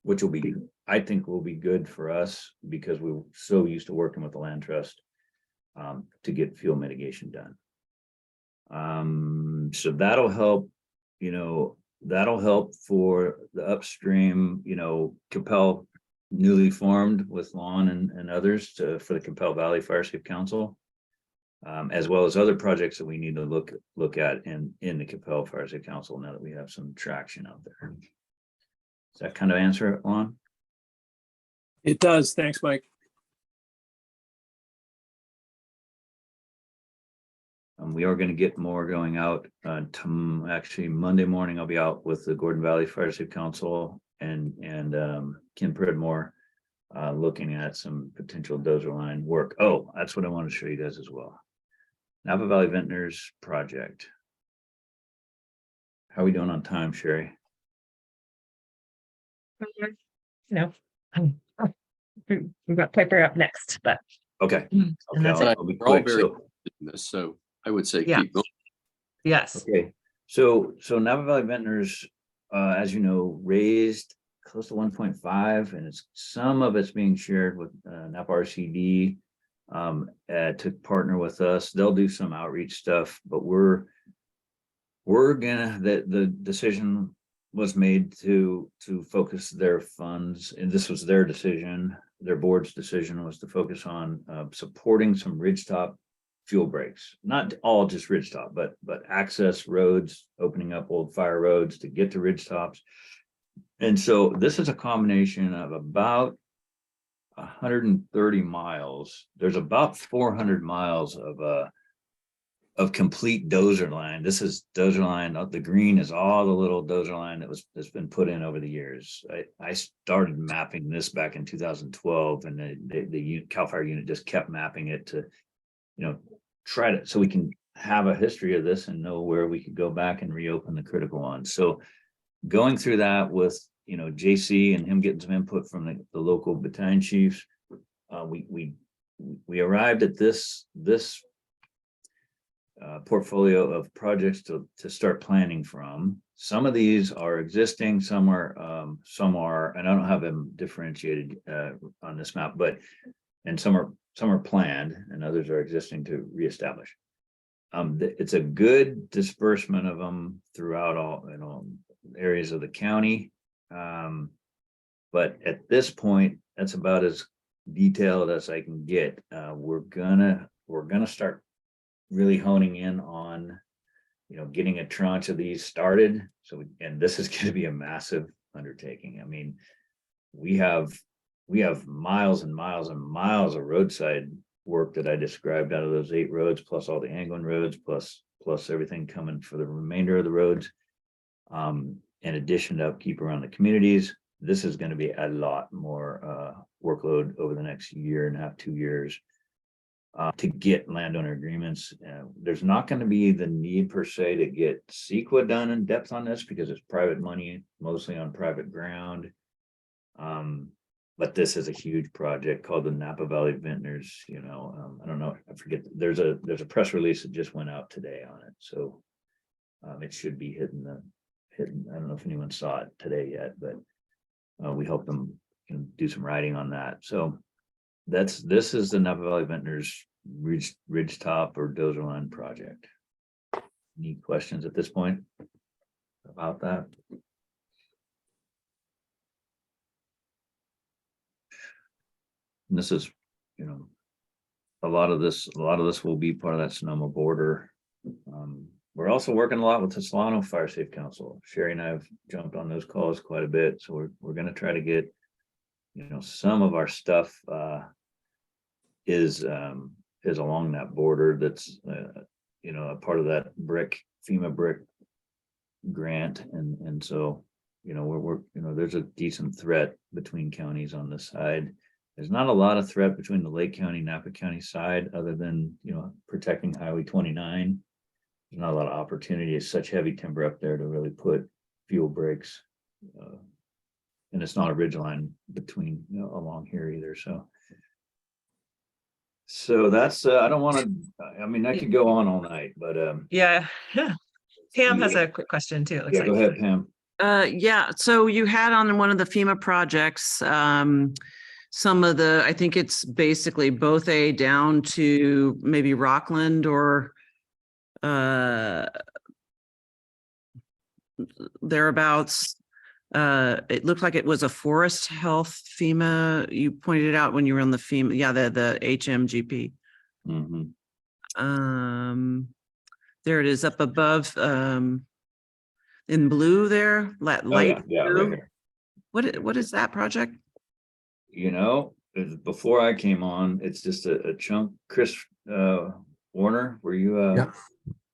which will be, I think will be good for us because we're so used to working with the land trust to get fuel mitigation done. So that'll help, that'll help for the upstream, Capel newly formed with Lon and others for the Capel Valley Fire Safe Council, as well as other projects that we need to look at in the Capel Fire Safe Council now that we have some traction out there. Does that kind of answer it, Lon? It does. Thanks, Mike. We are going to get more going out actually Monday morning. I'll be out with the Gordon Valley Fire Safe Council and Kim Pridmore looking at some potential dozer line work. Oh, that's what I want to show you guys as well. Napa Valley Ventnors project. How are we doing on time, Sherry? We've got Piper up next, but Okay. and that's it. I'll be We're all quick. very So, interested in this, so I would say Yeah. keep going. Yes. okay. So Napa Valley Ventnors, as you know, raised close to 1.5, and some of it's being shared with Napa RCD to partner with us. They'll do some outreach stuff, but we're gonna, the decision was made to focus their funds, and this was their decision. Their board's decision was to focus on supporting some ridgetop fuel breaks, not all just ridgetop, but access roads, opening up old fire roads to get to ridgetops. And so this is a combination of about 130 miles. There's about 400 miles of complete dozer line. This is dozer line. The green is all the little dozer line that's been put in over the years. I started mapping this back in 2012, and the CAL FIRE unit just kept mapping it to, try to, so we can have a history of this and know where we could go back and reopen the critical ones. So going through that with, JC and him getting some input from the local battalion chiefs, we arrived at this portfolio of projects to start planning from. Some of these are existing, some are, and I don't have them differentiated on this map, and some are planned and others are existing to reestablish. It's a good disbursement of them throughout all, areas of the county. But at this point, that's about as detailed as I can get. We're gonna start really honing in on, getting a tranche of these started. So, and this is going to be a massive undertaking. I mean, we have miles and miles and miles of roadside work that I described out of those 8 roads, plus all the Anglin roads, plus everything coming for the remainder of the roads. In addition to upkeep around the communities, this is going to be a lot more workload over the next year and a half, 2 years to get landowner agreements. There's not going to be the need per se to get CEQA done in depth on this because it's private money, mostly on private ground. But this is a huge project called the Napa Valley Ventnors. I don't know, I forget. There's a press release that just went out today on it, so it should be hidden. I don't know if anyone saw it today yet, but we hope them can do some writing on that. So this is the Napa Valley Ventnors ridgetop or dozer line project. Any questions at this point about that? And this is, a lot of this will be part of that Sonoma border. We're also working a lot with the Solano Fire Safe Council. Sherry and I have jumped on those calls quite a bit. So we're going to try to get, some of our stuff is along that border. That's, a part of that FEMA brick grant. And so, there's a decent threat between counties on this side. There's not a lot of threat between the Lake County, Napa County side, other than, protecting Highway 29. There's not a lot of opportunity. It's such heavy timber up there to really put fuel breaks. And it's not a ridge line between, along here either. So that's, I don't want to, I could go on all night, but Yeah. Pam has a quick question too. It looks yeah, like. go ahead, Pam. Yeah, so you had on one of the FEMA projects, some of the, I think it's basically both A down to maybe Rockland or thereabouts. It looked like it was a forest health FEMA. You pointed it out when you were on the FEMA, yeah, the HMGP. Mhm. There it is up above, in blue there, Oh, light yeah, right blue. here. What is that project? You know, before I came on, it's just a chunk. Chris Warner, were you Yep.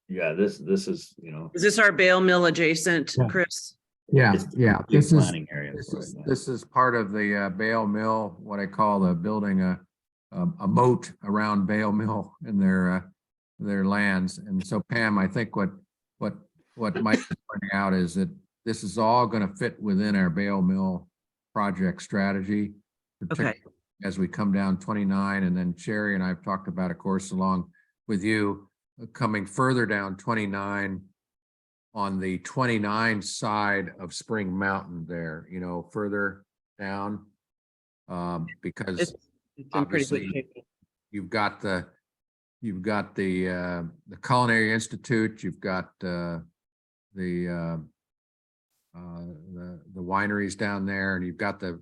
yeah, this is, Is this our Bale Mill adjacent, Yeah. Chris? Yeah, it's yeah. big This is, planning area for it, yeah. this is part of the Bale Mill, what I call the building a moat around Bale Mill in their lands. And so Pam, I think what Mike is pointing out is that this is all going to fit within our Bale Mill project strategy. Okay. As we come down 29, and then Sherry and I've talked about, of course, along with you, coming further down 29 on the 29 side of Spring Mountain there, further down. Because It's in pretty good obviously shape. you've got the Culinary Institute, you've got the wineries down there, and you've got the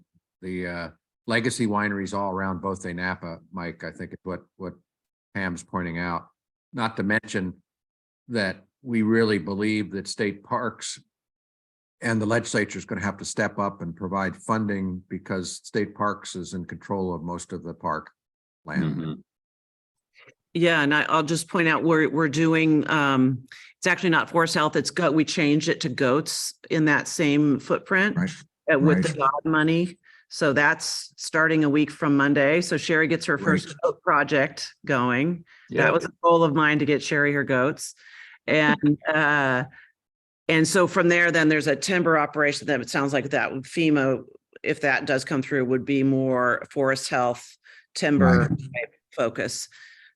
legacy wineries all around both a Napa, Mike, I think is what Pam's pointing out. Not to mention that we really believe that state parks and the legislature is going to have to step up and provide funding because state parks is in control of most of the park land. Mhm. Yeah, and I'll just point out we're doing, it's actually not forest health, it's goat, we changed it to goats in that same footprint Right. with the Right. God money. So that's starting a week from Monday. So Sherry gets her first Great. goat project going. Yeah. That was a goal of mine to get Sherry her goats. And so from there, then there's a timber operation that it sounds like that would FEMA, if that does come through, would be more forest health, timber type focus.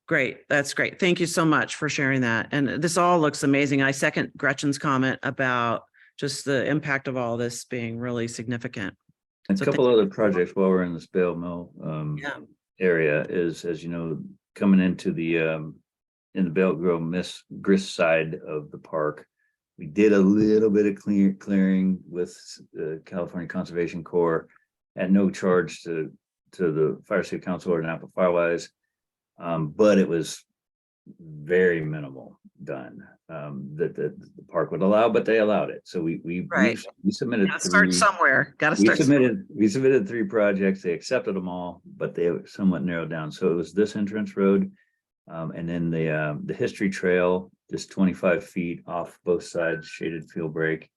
Great. That's great. Thank you so much for sharing that. And this all looks amazing. I second Gretchen's comment about just the impact of all this being really significant. A So couple other projects while we're in this Bale Mill Yeah. area is, as you know, coming into the in the Bale Grove Grist side of the park. We did a little bit of clearing with the California Conservation Corps at no charge to the Fire Safety Council or Napa Firewise. But it was very minimal done that the park would allow, but they allowed it. So we submitted Gotta start somewhere. Gotta we start somewhere. submitted 3 projects. They accepted them all, but they somewhat narrowed down. So it was this entrance road, and then the history trail, just 25 feet off both sides, shaded field break.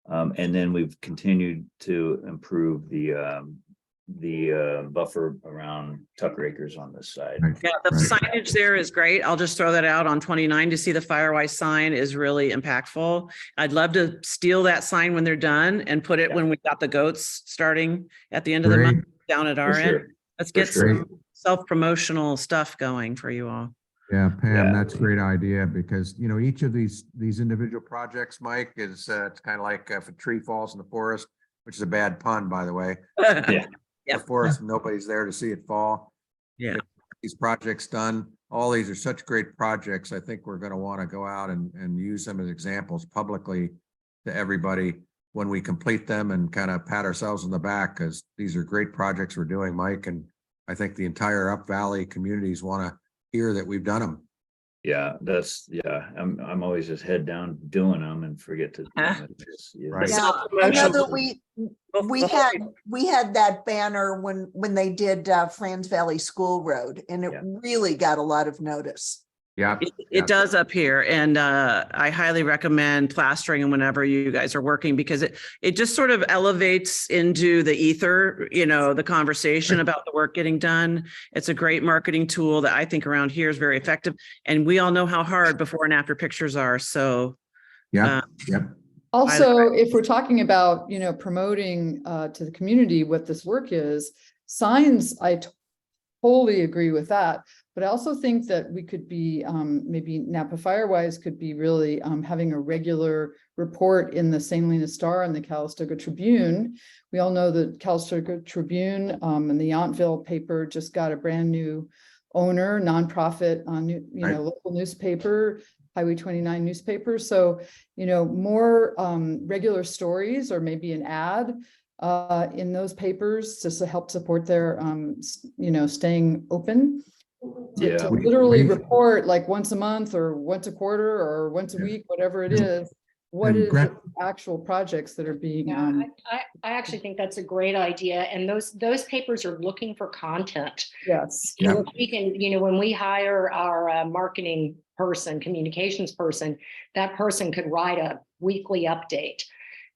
And then we've continued to improve the buffer around Tucker Acres on this side. Right. Yeah, the Right. signage there is great. I'll just throw that out on 29 to see the Firewise sign is really impactful. I'd love to steal that sign when they're done and put it when we got the goats starting at the end of the month down at our end. sure. Let's For get sure. some self-promotional stuff going for you all. Yeah, Pam, Yeah. that's a great idea because, each of these individual projects, Mike, is it's kind of like if a tree falls in the forest, which is a bad pun, by the way. Yeah. Yeah. The forest, nobody's there to see it fall. Yeah. These projects done, all these are such great projects. I think we're going to want to go out and use them as examples publicly to everybody when we complete them and kind of pat ourselves on the back because these are great projects we're doing, Mike. And I think the entire Up Valley communities want to hear that we've done them. Yeah, I'm always just head down doing them and forget to. Right. Yeah, I know that we had that banner when they did Franz Valley School Road, and it really got a lot of notice. Yeah, It does up here. And I highly recommend plastering and whenever you guys are working, because it just sort of elevates into the ether, the conversation about the work getting done. It's a great marketing tool that I think around here is very effective. And we all know how hard before and after pictures are. So yeah. Also, if we're talking about, promoting to the community what this work is, signs, I wholly agree with that. But I also think that we could be, maybe Napa Firewise could be really having a regular report in the St. Helena Star and the Calistoga Tribune. We all know that Calistoga Tribune and the Yountville paper just got a brand new owner, nonprofit, local newspaper, Highway 29 newspaper. So, more regular stories, or maybe an ad in those papers just to help support their, staying open. To literally report like once a month or once a quarter or once a week, whatever it is, what is the actual projects that are being. I actually think that's a great idea. And those papers are looking for content. Yes. So if we can, when we hire our marketing person, communications person, that person could write a weekly update.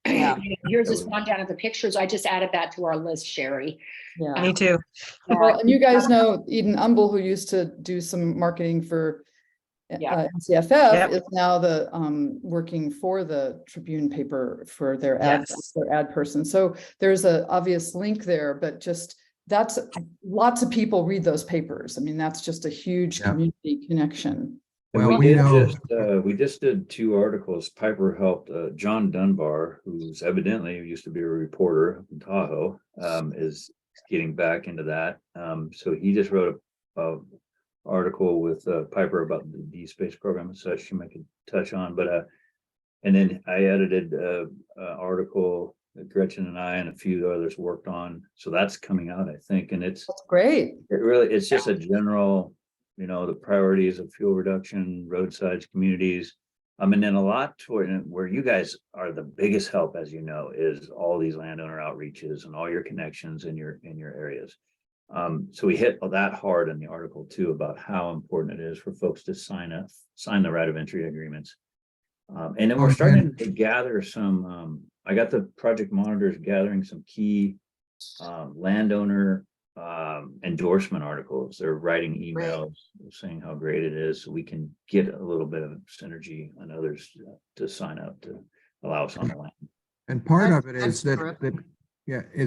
Yeah. Here's this rundown of the pictures. I just added that to our list, Sherry. Yeah. Me too. Well, and you guys know Eden Umble, who used to do some marketing for NCFF, is now the working for the Tribune paper for their ad person. So there's a obvious link there, but just that's lots of people read those papers. I mean, that's just a huge community connection. Well, we just did 2 articles. Piper helped John Dunbar, who's evidently used to be a reporter in Tahoe, is getting back into that. So he just wrote a article with Piper about the D-Space program and such she might touch on. But and then I edited an article that Gretchen and I and a few others worked on. So that's coming out, I think, and that's great. It's just a general, the priorities of fuel reduction, roadsides, communities. And then a lot toward where you guys are the biggest help, as you know, is all these landowner outreaches and all your connections in your areas. So we hit that hard in the article too about how important it is for folks to sign the right of entry agreements. And then we're starting to gather some. I got the project monitors gathering some key landowner endorsement articles. They're writing emails saying how great it is, so we can get a little bit of synergy on others to sign up to allow us on the land. And part of it is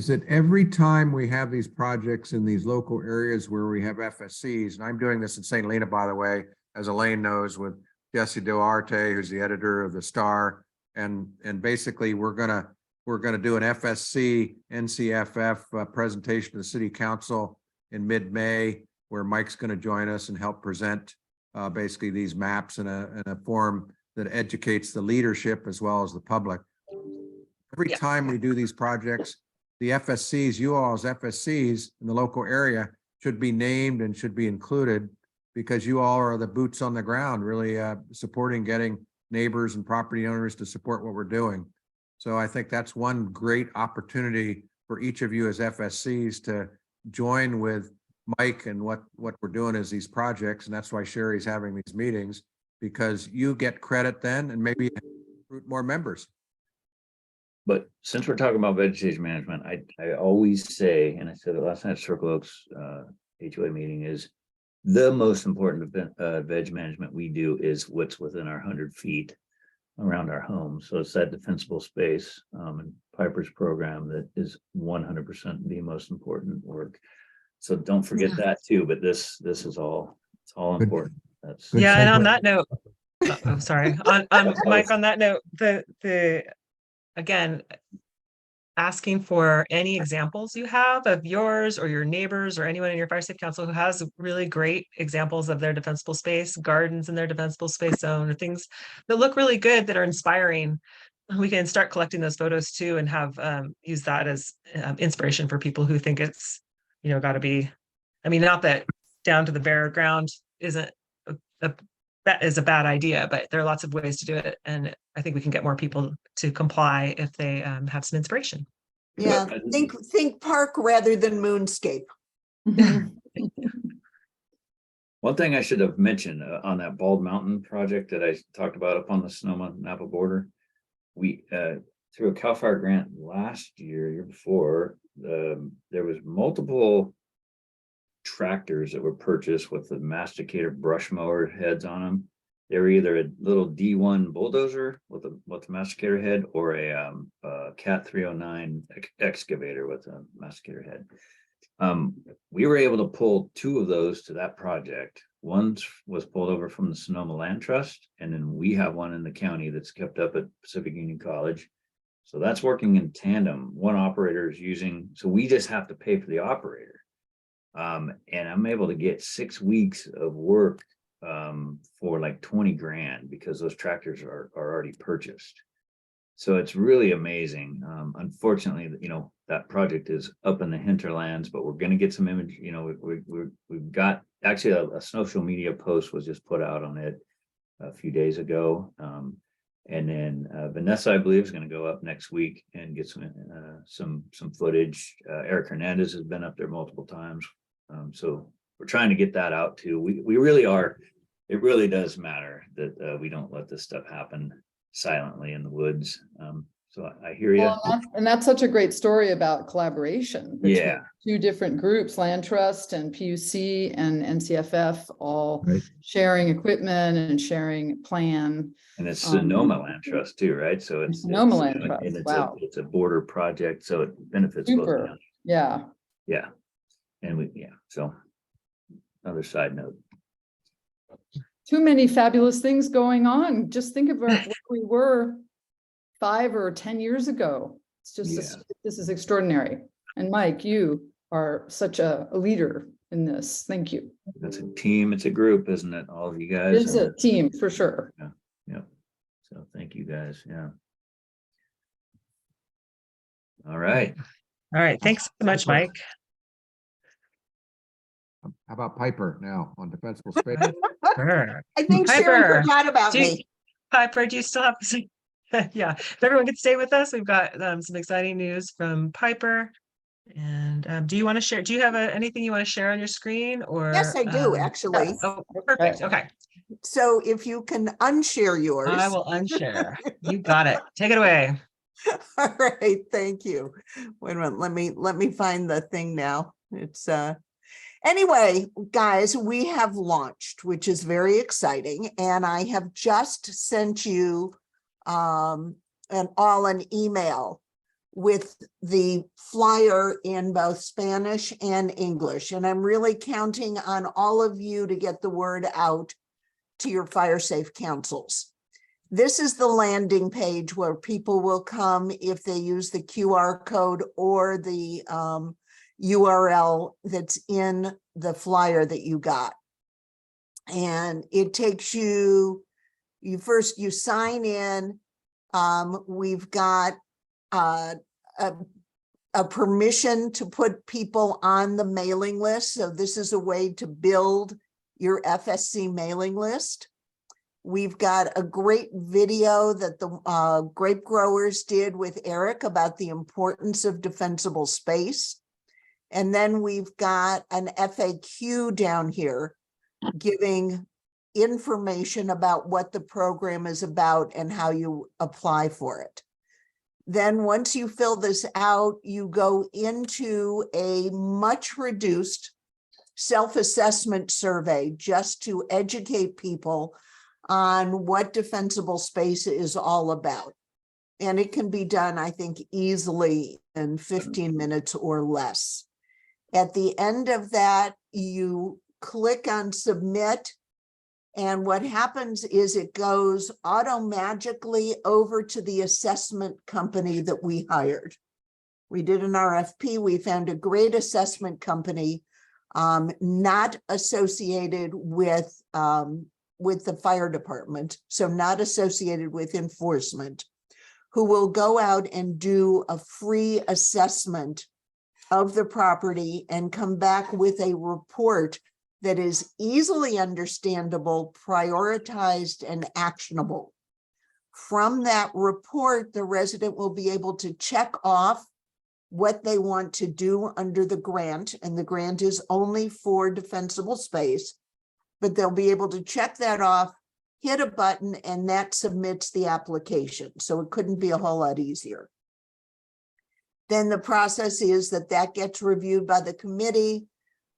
that every time we have these projects in these local areas where we have FSCs, and I'm doing this in St. Helena, by the way, as Elaine knows, with Jesse Duarte, who's the editor of the Star, and basically we're gonna do an FSC NCFF presentation to the City Council in mid-May, where Mike's going to join us and help present basically these maps in a form that educates the leadership as well as the public. Every time we do these projects, the FSCs, you all as FSCs in the local area should be named and should be included, because you all are the boots on the ground, really supporting getting neighbors and property owners to support what we're doing. So I think that's one great opportunity for each of you as FSCs to join with Mike and what we're doing is these projects. And that's why Sherry's having these meetings, because you get credit then and maybe recruit more members. But since we're talking about vegetation management, I always say, and I said it last night at Circle Oaks HOA meeting, is the most important veg management we do is what's within our 100 feet around our home. So it's that defensible space and Piper's program that is 100% the most important work. So don't forget that too, but this is all, it's all important. That's and on that note, I'm sorry, on Mike, on that note, the again, asking for any examples you have of yours or your neighbors or anyone in your fire safe council who has really great examples of their defensible space, gardens in their defensible space zone, or things that look really good, that are inspiring. We can start collecting those photos too and have use that as inspiration for people who think it's, got to be, not that down to the bare ground isn't that is a bad idea, but there are lots of ways to do it. And I think we can get more people to comply if they have some inspiration. Yeah, think park rather than moonscape. One thing I should have mentioned on that Bald Mountain project that I talked about up on the Sonoma Napa border, we through a CAL FIRE grant last year before, there was multiple tractors that were purchased with the masticator brush mower heads on them. They were either a little D1 bulldozer with a masticator head, or a Cat 309 excavator with a masticator head. We were able to pull 2 of those to that project. One was pulled over from the Sonoma Land Trust, and then we have one in the county that's kept up at Pacific Union College. So that's working in tandem. One operator is using, so we just have to pay for the operator. And I'm able to get 6 weeks of work for like 20 grand because those tractors are already purchased. So it's really amazing. Unfortunately, you know, that project is up in the hinterlands, but we're going to get some image. You know, we've got actually a social media post was just put out on it a few days ago. And then Vanessa, I believe, is going to go up next week and get some footage. Eric Hernandez has been up there multiple times. So we're trying to get that out too. We really are. It really does matter that we don't let this stuff happen silently in the woods. So I hear you. Well, and that's such a great story about collaboration between Yeah. 2 different groups, Land Trust and PUC and NCFF, all Right. sharing equipment and sharing plan. And it's Sonoma Land Trust too, right? So it's Sonoma Land and Trust, it's wow. it's a border project, so it benefits both Super. counties. Yeah. Yeah. And so another side note. Too many fabulous things going on. Just think of where we were 5 or 10 years ago. It's just, this is extraordinary. And Mike, you are such a leader in this. Thank you. It's a team, it's a group, isn't it? All of you guys. It's a team for sure. Yeah. So thank you guys. Yeah. All right. All right, thanks so much, Mike. How about Piper now on defensible space? Sure. I think Sharon Piper, forgot about do you- me. Piper, do you still have, yeah, if everyone could stay with us, we've got some exciting news from Piper. And do you want to share, do you have anything you want to share on your screen or? Yes, I do, actually. Oh, perfect, okay. So if you can unshare yours. I will unshare. You got it. Take it away. All right, thank you. Wait a minute, let me find the thing now. It's anyway, guys, we have launched, which is very exciting, and I have just sent you an email with the flyer in both Spanish and English, and I'm really counting on all of you to get the word out to your fire safe councils. This is the landing page where people will come if they use the QR code or the URL that's in the flyer that you got. And it takes you sign in. We've got a permission to put people on the mailing list. So this is a way to build your FSC mailing list. We've got a great video that the grape growers did with Eric about the importance of defensible space. And then we've got an FAQ down here giving information about what the program is about and how you apply for it. Then once you fill this out, you go into a much reduced self-assessment survey just to educate people on what defensible space is all about. And it can be done, I think, easily in 15 minutes or less. At the end of that, you click on submit. And what happens is it goes automatically over to the assessment company that we hired. We did an RFP. We found a great assessment company, not associated with the fire department, so not associated with enforcement, who will go out and do a free assessment of the property and come back with a report that is easily understandable, prioritized, and actionable. From that report, the resident will be able to check off what they want to do under the grant, and the grant is only for defensible space, but they'll be able to check that off, hit a button, and that submits the application. So it couldn't be a whole lot easier. Then the process is that gets reviewed by the committee.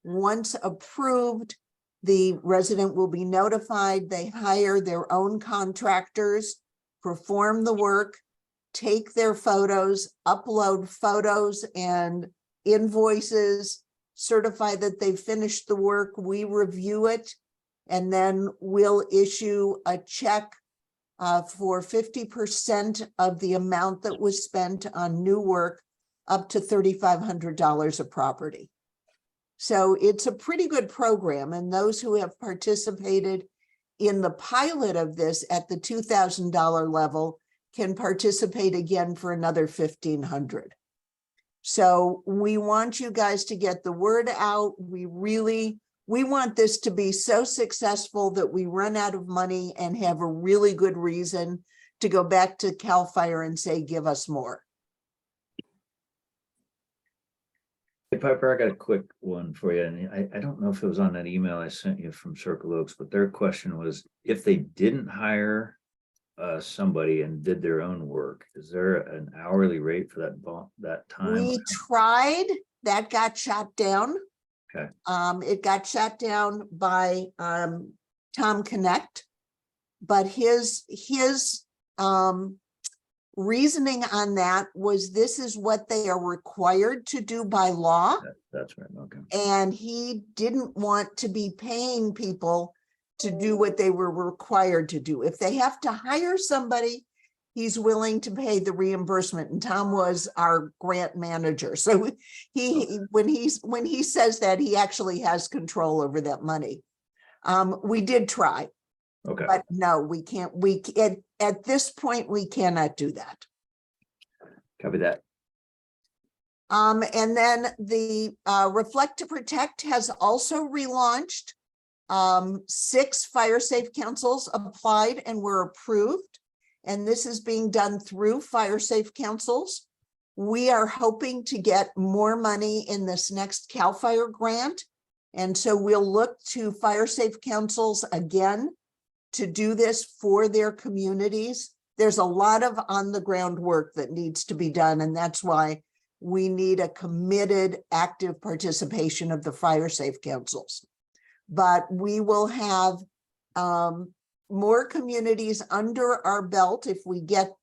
Once approved, the resident will be notified. They hire their own contractors, perform the work, take their photos, upload photos and invoices certify that they've finished the work, we review it, and then we'll issue a check for 50% of the amount that was spent on new work up to $3,500 a property. So it's a pretty good program, and those who have participated in the pilot of this at the $2,000 level can participate again for another $1,500. So we want you guys to get the word out. We want this to be so successful that we run out of money and have a really good reason to go back to CAL FIRE and say, give us more. Hey, Piper, I got a quick one for you. And I don't know if it was on that email I sent you from Circle Oaks, but their question was, if they didn't hire somebody and did their own work, is there an hourly rate for that time? We tried, that got shot down. Okay. It got shot down by Tom Connect, but his reasoning on that was this is what they are required to do by law. That's right. Okay. And he didn't want to be paying people to do what they were required to do. If they have to hire somebody, he's willing to pay the reimbursement. And Tom was our grant manager. So when he says that, he actually has control over that money. We did try. Okay. But no, we can't. At this point, we cannot do that. Copy that. And then the Reflect to Protect has also relaunched. 6 fire safe councils applied and were approved. And this is being done through fire safe councils. We are hoping to get more money in this next CAL FIRE grant. And so we'll look to fire safe councils again to do this for their communities. There's a lot of on the ground work that needs to be done. And that's why we need a committed, active participation of the fire safe councils. But we will have more communities under our belt if we get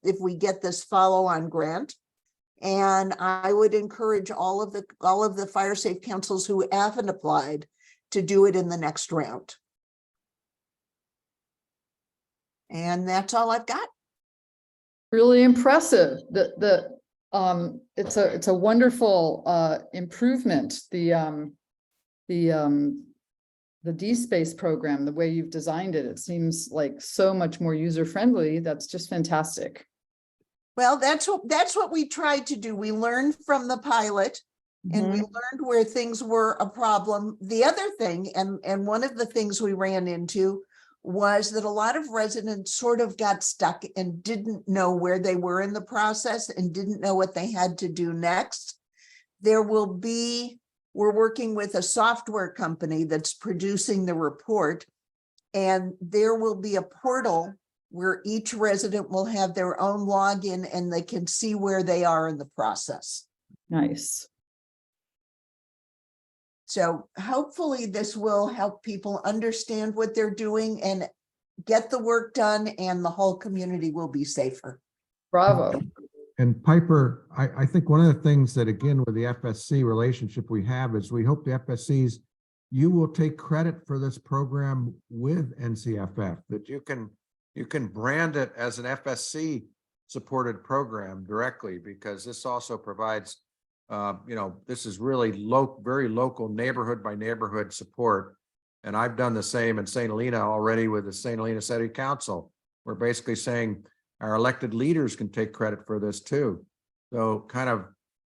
this follow-on grant. And I would encourage all of the fire safe councils who haven't applied to do it in the next round. And that's all I've got. Really impressive. It's a wonderful improvement. The DSpace program, the way you've designed it, it seems like so much more user friendly. That's just fantastic. Well, that's what we tried to do. We learned from the pilot, and we learned where things were a problem. The other thing, and one of the things we ran into was that a lot of residents sort of got stuck and didn't know where they were in the process and didn't know what they had to do next. We're working with a software company that's producing the report, and there will be a portal where each resident will have their own login and they can see where they are in the process. Nice. So hopefully this will help people understand what they're doing and get the work done, and the whole community will be safer. Bravo. And Piper, I think one of the things that, again, with the FSC relationship we have is we hope the FSCs, you will take credit for this program with NCFF, that you can brand it as an FSC supported program directly, because this also provides, this is really very local, neighborhood by neighborhood support. And I've done the same in St. Helena already with the St. Helena City Council. We're basically saying our elected leaders can take credit for this too. So kind of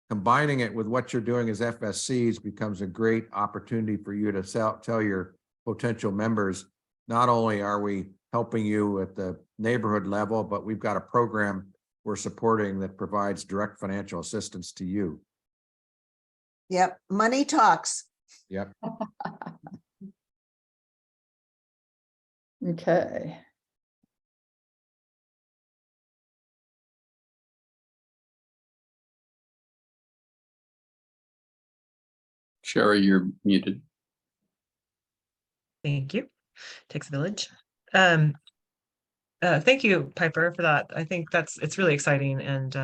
combining it with what you're doing as FSCs becomes a great opportunity for you to tell your potential members, not only are we helping you at the neighborhood level, but we've got a program we're supporting that provides direct financial assistance to you. Yep, money talks. Yep. Okay. Sherry, you're muted. Thank you. Takes a village. Thank you, Piper, for that. I think it's really exciting, and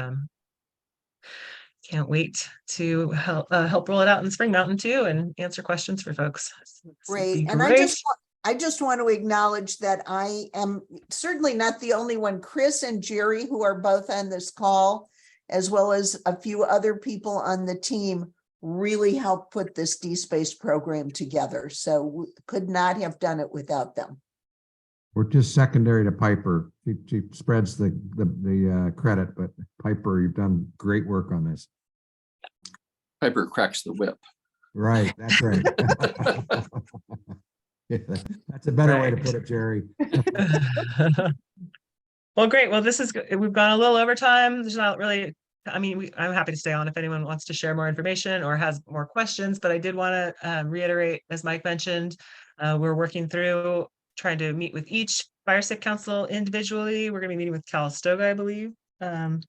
can't wait to help roll it out in Spring Mountain too and answer questions for folks. Great. And Great. I just want to acknowledge that I am certainly not the only one. Chris and Jerry, who are both on this call, as well as a few other people on the team, really helped put this D-Space program together. So we could not have done it without them. We're just secondary to Piper. She spreads the credit, but Piper, you've done great work on this. Piper cracks the whip. Right, that's right. Yeah, that's a better way to put it, Jerry. Well, great. Well, we've gone a little over time. There's not really, I mean, I'm happy to stay on if anyone wants to share more information or has more questions, but I did want to reiterate, as Mike mentioned, we're working through trying to meet with each Fire Safe Council individually. We're going to be meeting with Calistoga, I believe, in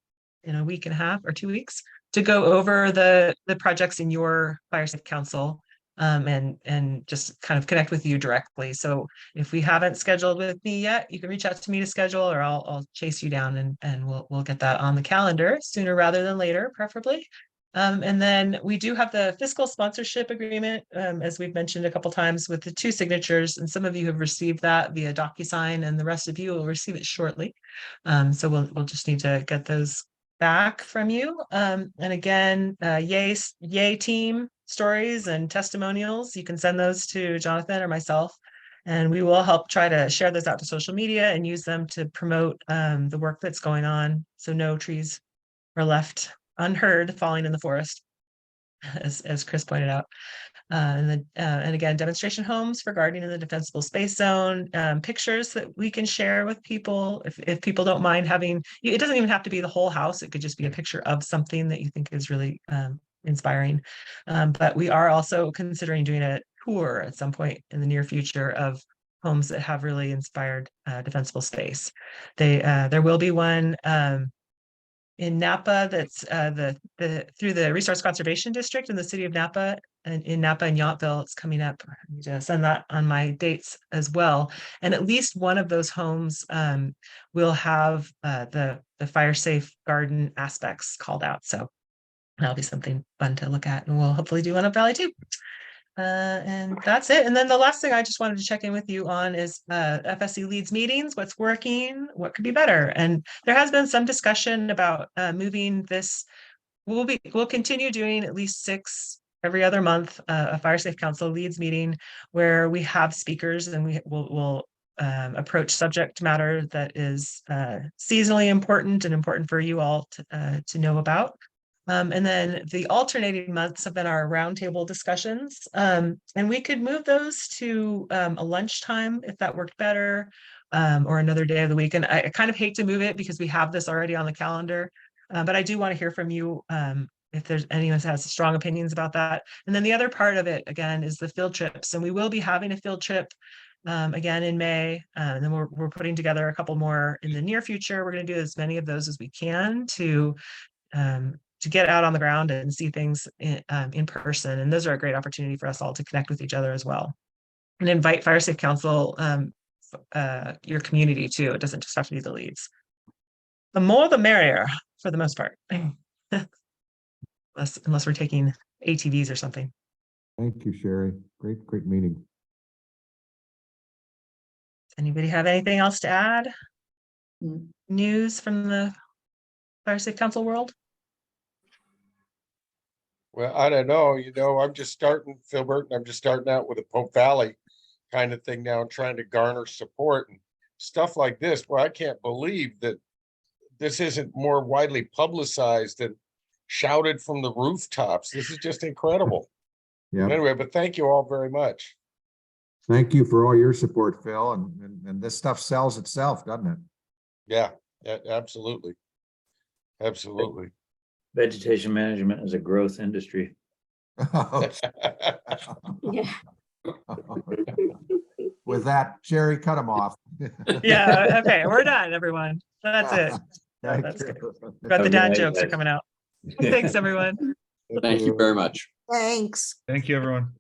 a week and a half or 2 weeks to go over the projects in your Fire Safe Council. And just kind of connect with you directly. So if we haven't scheduled with me yet, you can reach out to me to schedule, or I'll chase you down and we'll get that on the calendar sooner rather than later, preferably. And then we do have the fiscal sponsorship agreement, as we've mentioned a couple times, with the 2 signatures, and some of you have received that via DocuSign, and the rest of you will receive it shortly. So we'll just need to get those back from you. And again, yay team stories and testimonials, you can send those to Jonathan or myself, and we will help try to share those out to social media and use them to promote the work that's going on, so no trees are left unheard falling in the forest, as Chris pointed out. And again, demonstration homes for gardening in the defensible space zone, pictures that we can share with people if people don't mind having, it doesn't even have to be the whole house, it could just be a picture of something that you think is really inspiring. But we are also considering doing a tour at some point in the near future of homes that have really inspired defensible space. There will be one in Napa that's through the Resource Conservation District in the city of Napa, and in Napa and Yountville. It's coming up. I need to send that on my dates as well. And at least one of those homes will have the fire safe garden aspects called out. So that'll be something fun to look at, and we'll hopefully do one up Valley too. And that's it. And then the last thing I just wanted to check in with you on is FSC leads meetings, what's working, what could be better. And there has been some discussion about moving this. We'll continue doing at least 6 every other month, a Fire Safe Council leads meeting where we have speakers, and we'll approach subject matter that is seasonally important and important for you all to know about. And then the alternating months have been our roundtable discussions. And we could move those to a lunchtime if that worked better, or another day of the week. And I kind of hate to move it because we have this already on the calendar, but I do want to hear from you if there's anyone has strong opinions about that. And then the other part of it, again, is the field trips. And we will be having a field trip again in May. And then we're putting together a couple more in the near future. We're going to do as many of those as we can to get out on the ground and see things in person. And those are a great opportunity for us all to connect with each other as well. And invite Fire Safe Council, your community too. It doesn't just have to be the leads. The more the merrier for the most part. Unless we're taking ATVs or something. Thank you, Sherry. Great meeting. Anybody have anything else to add? News from the Fire Safe Council world? Well, I don't know, I'm just starting, Filbert, and I'm just starting out with a Pope Valley kind of thing now and trying to garner support and stuff like this, where I can't believe that this isn't more widely publicized and shouted from the rooftops. This is just incredible. Yeah. Anyway, but thank you all very much. Thank you for all your support, Phil. And this stuff sells itself, doesn't it? Yeah, absolutely. Absolutely. Vegetation management is a growth industry. Yeah. With that, Sherry, cut them off. Yeah, okay, we're done, everyone. That's it. Thank That's you. good. But the dad jokes are coming out. Thanks, everyone. Thank you very much. Thanks. Thank you, everyone.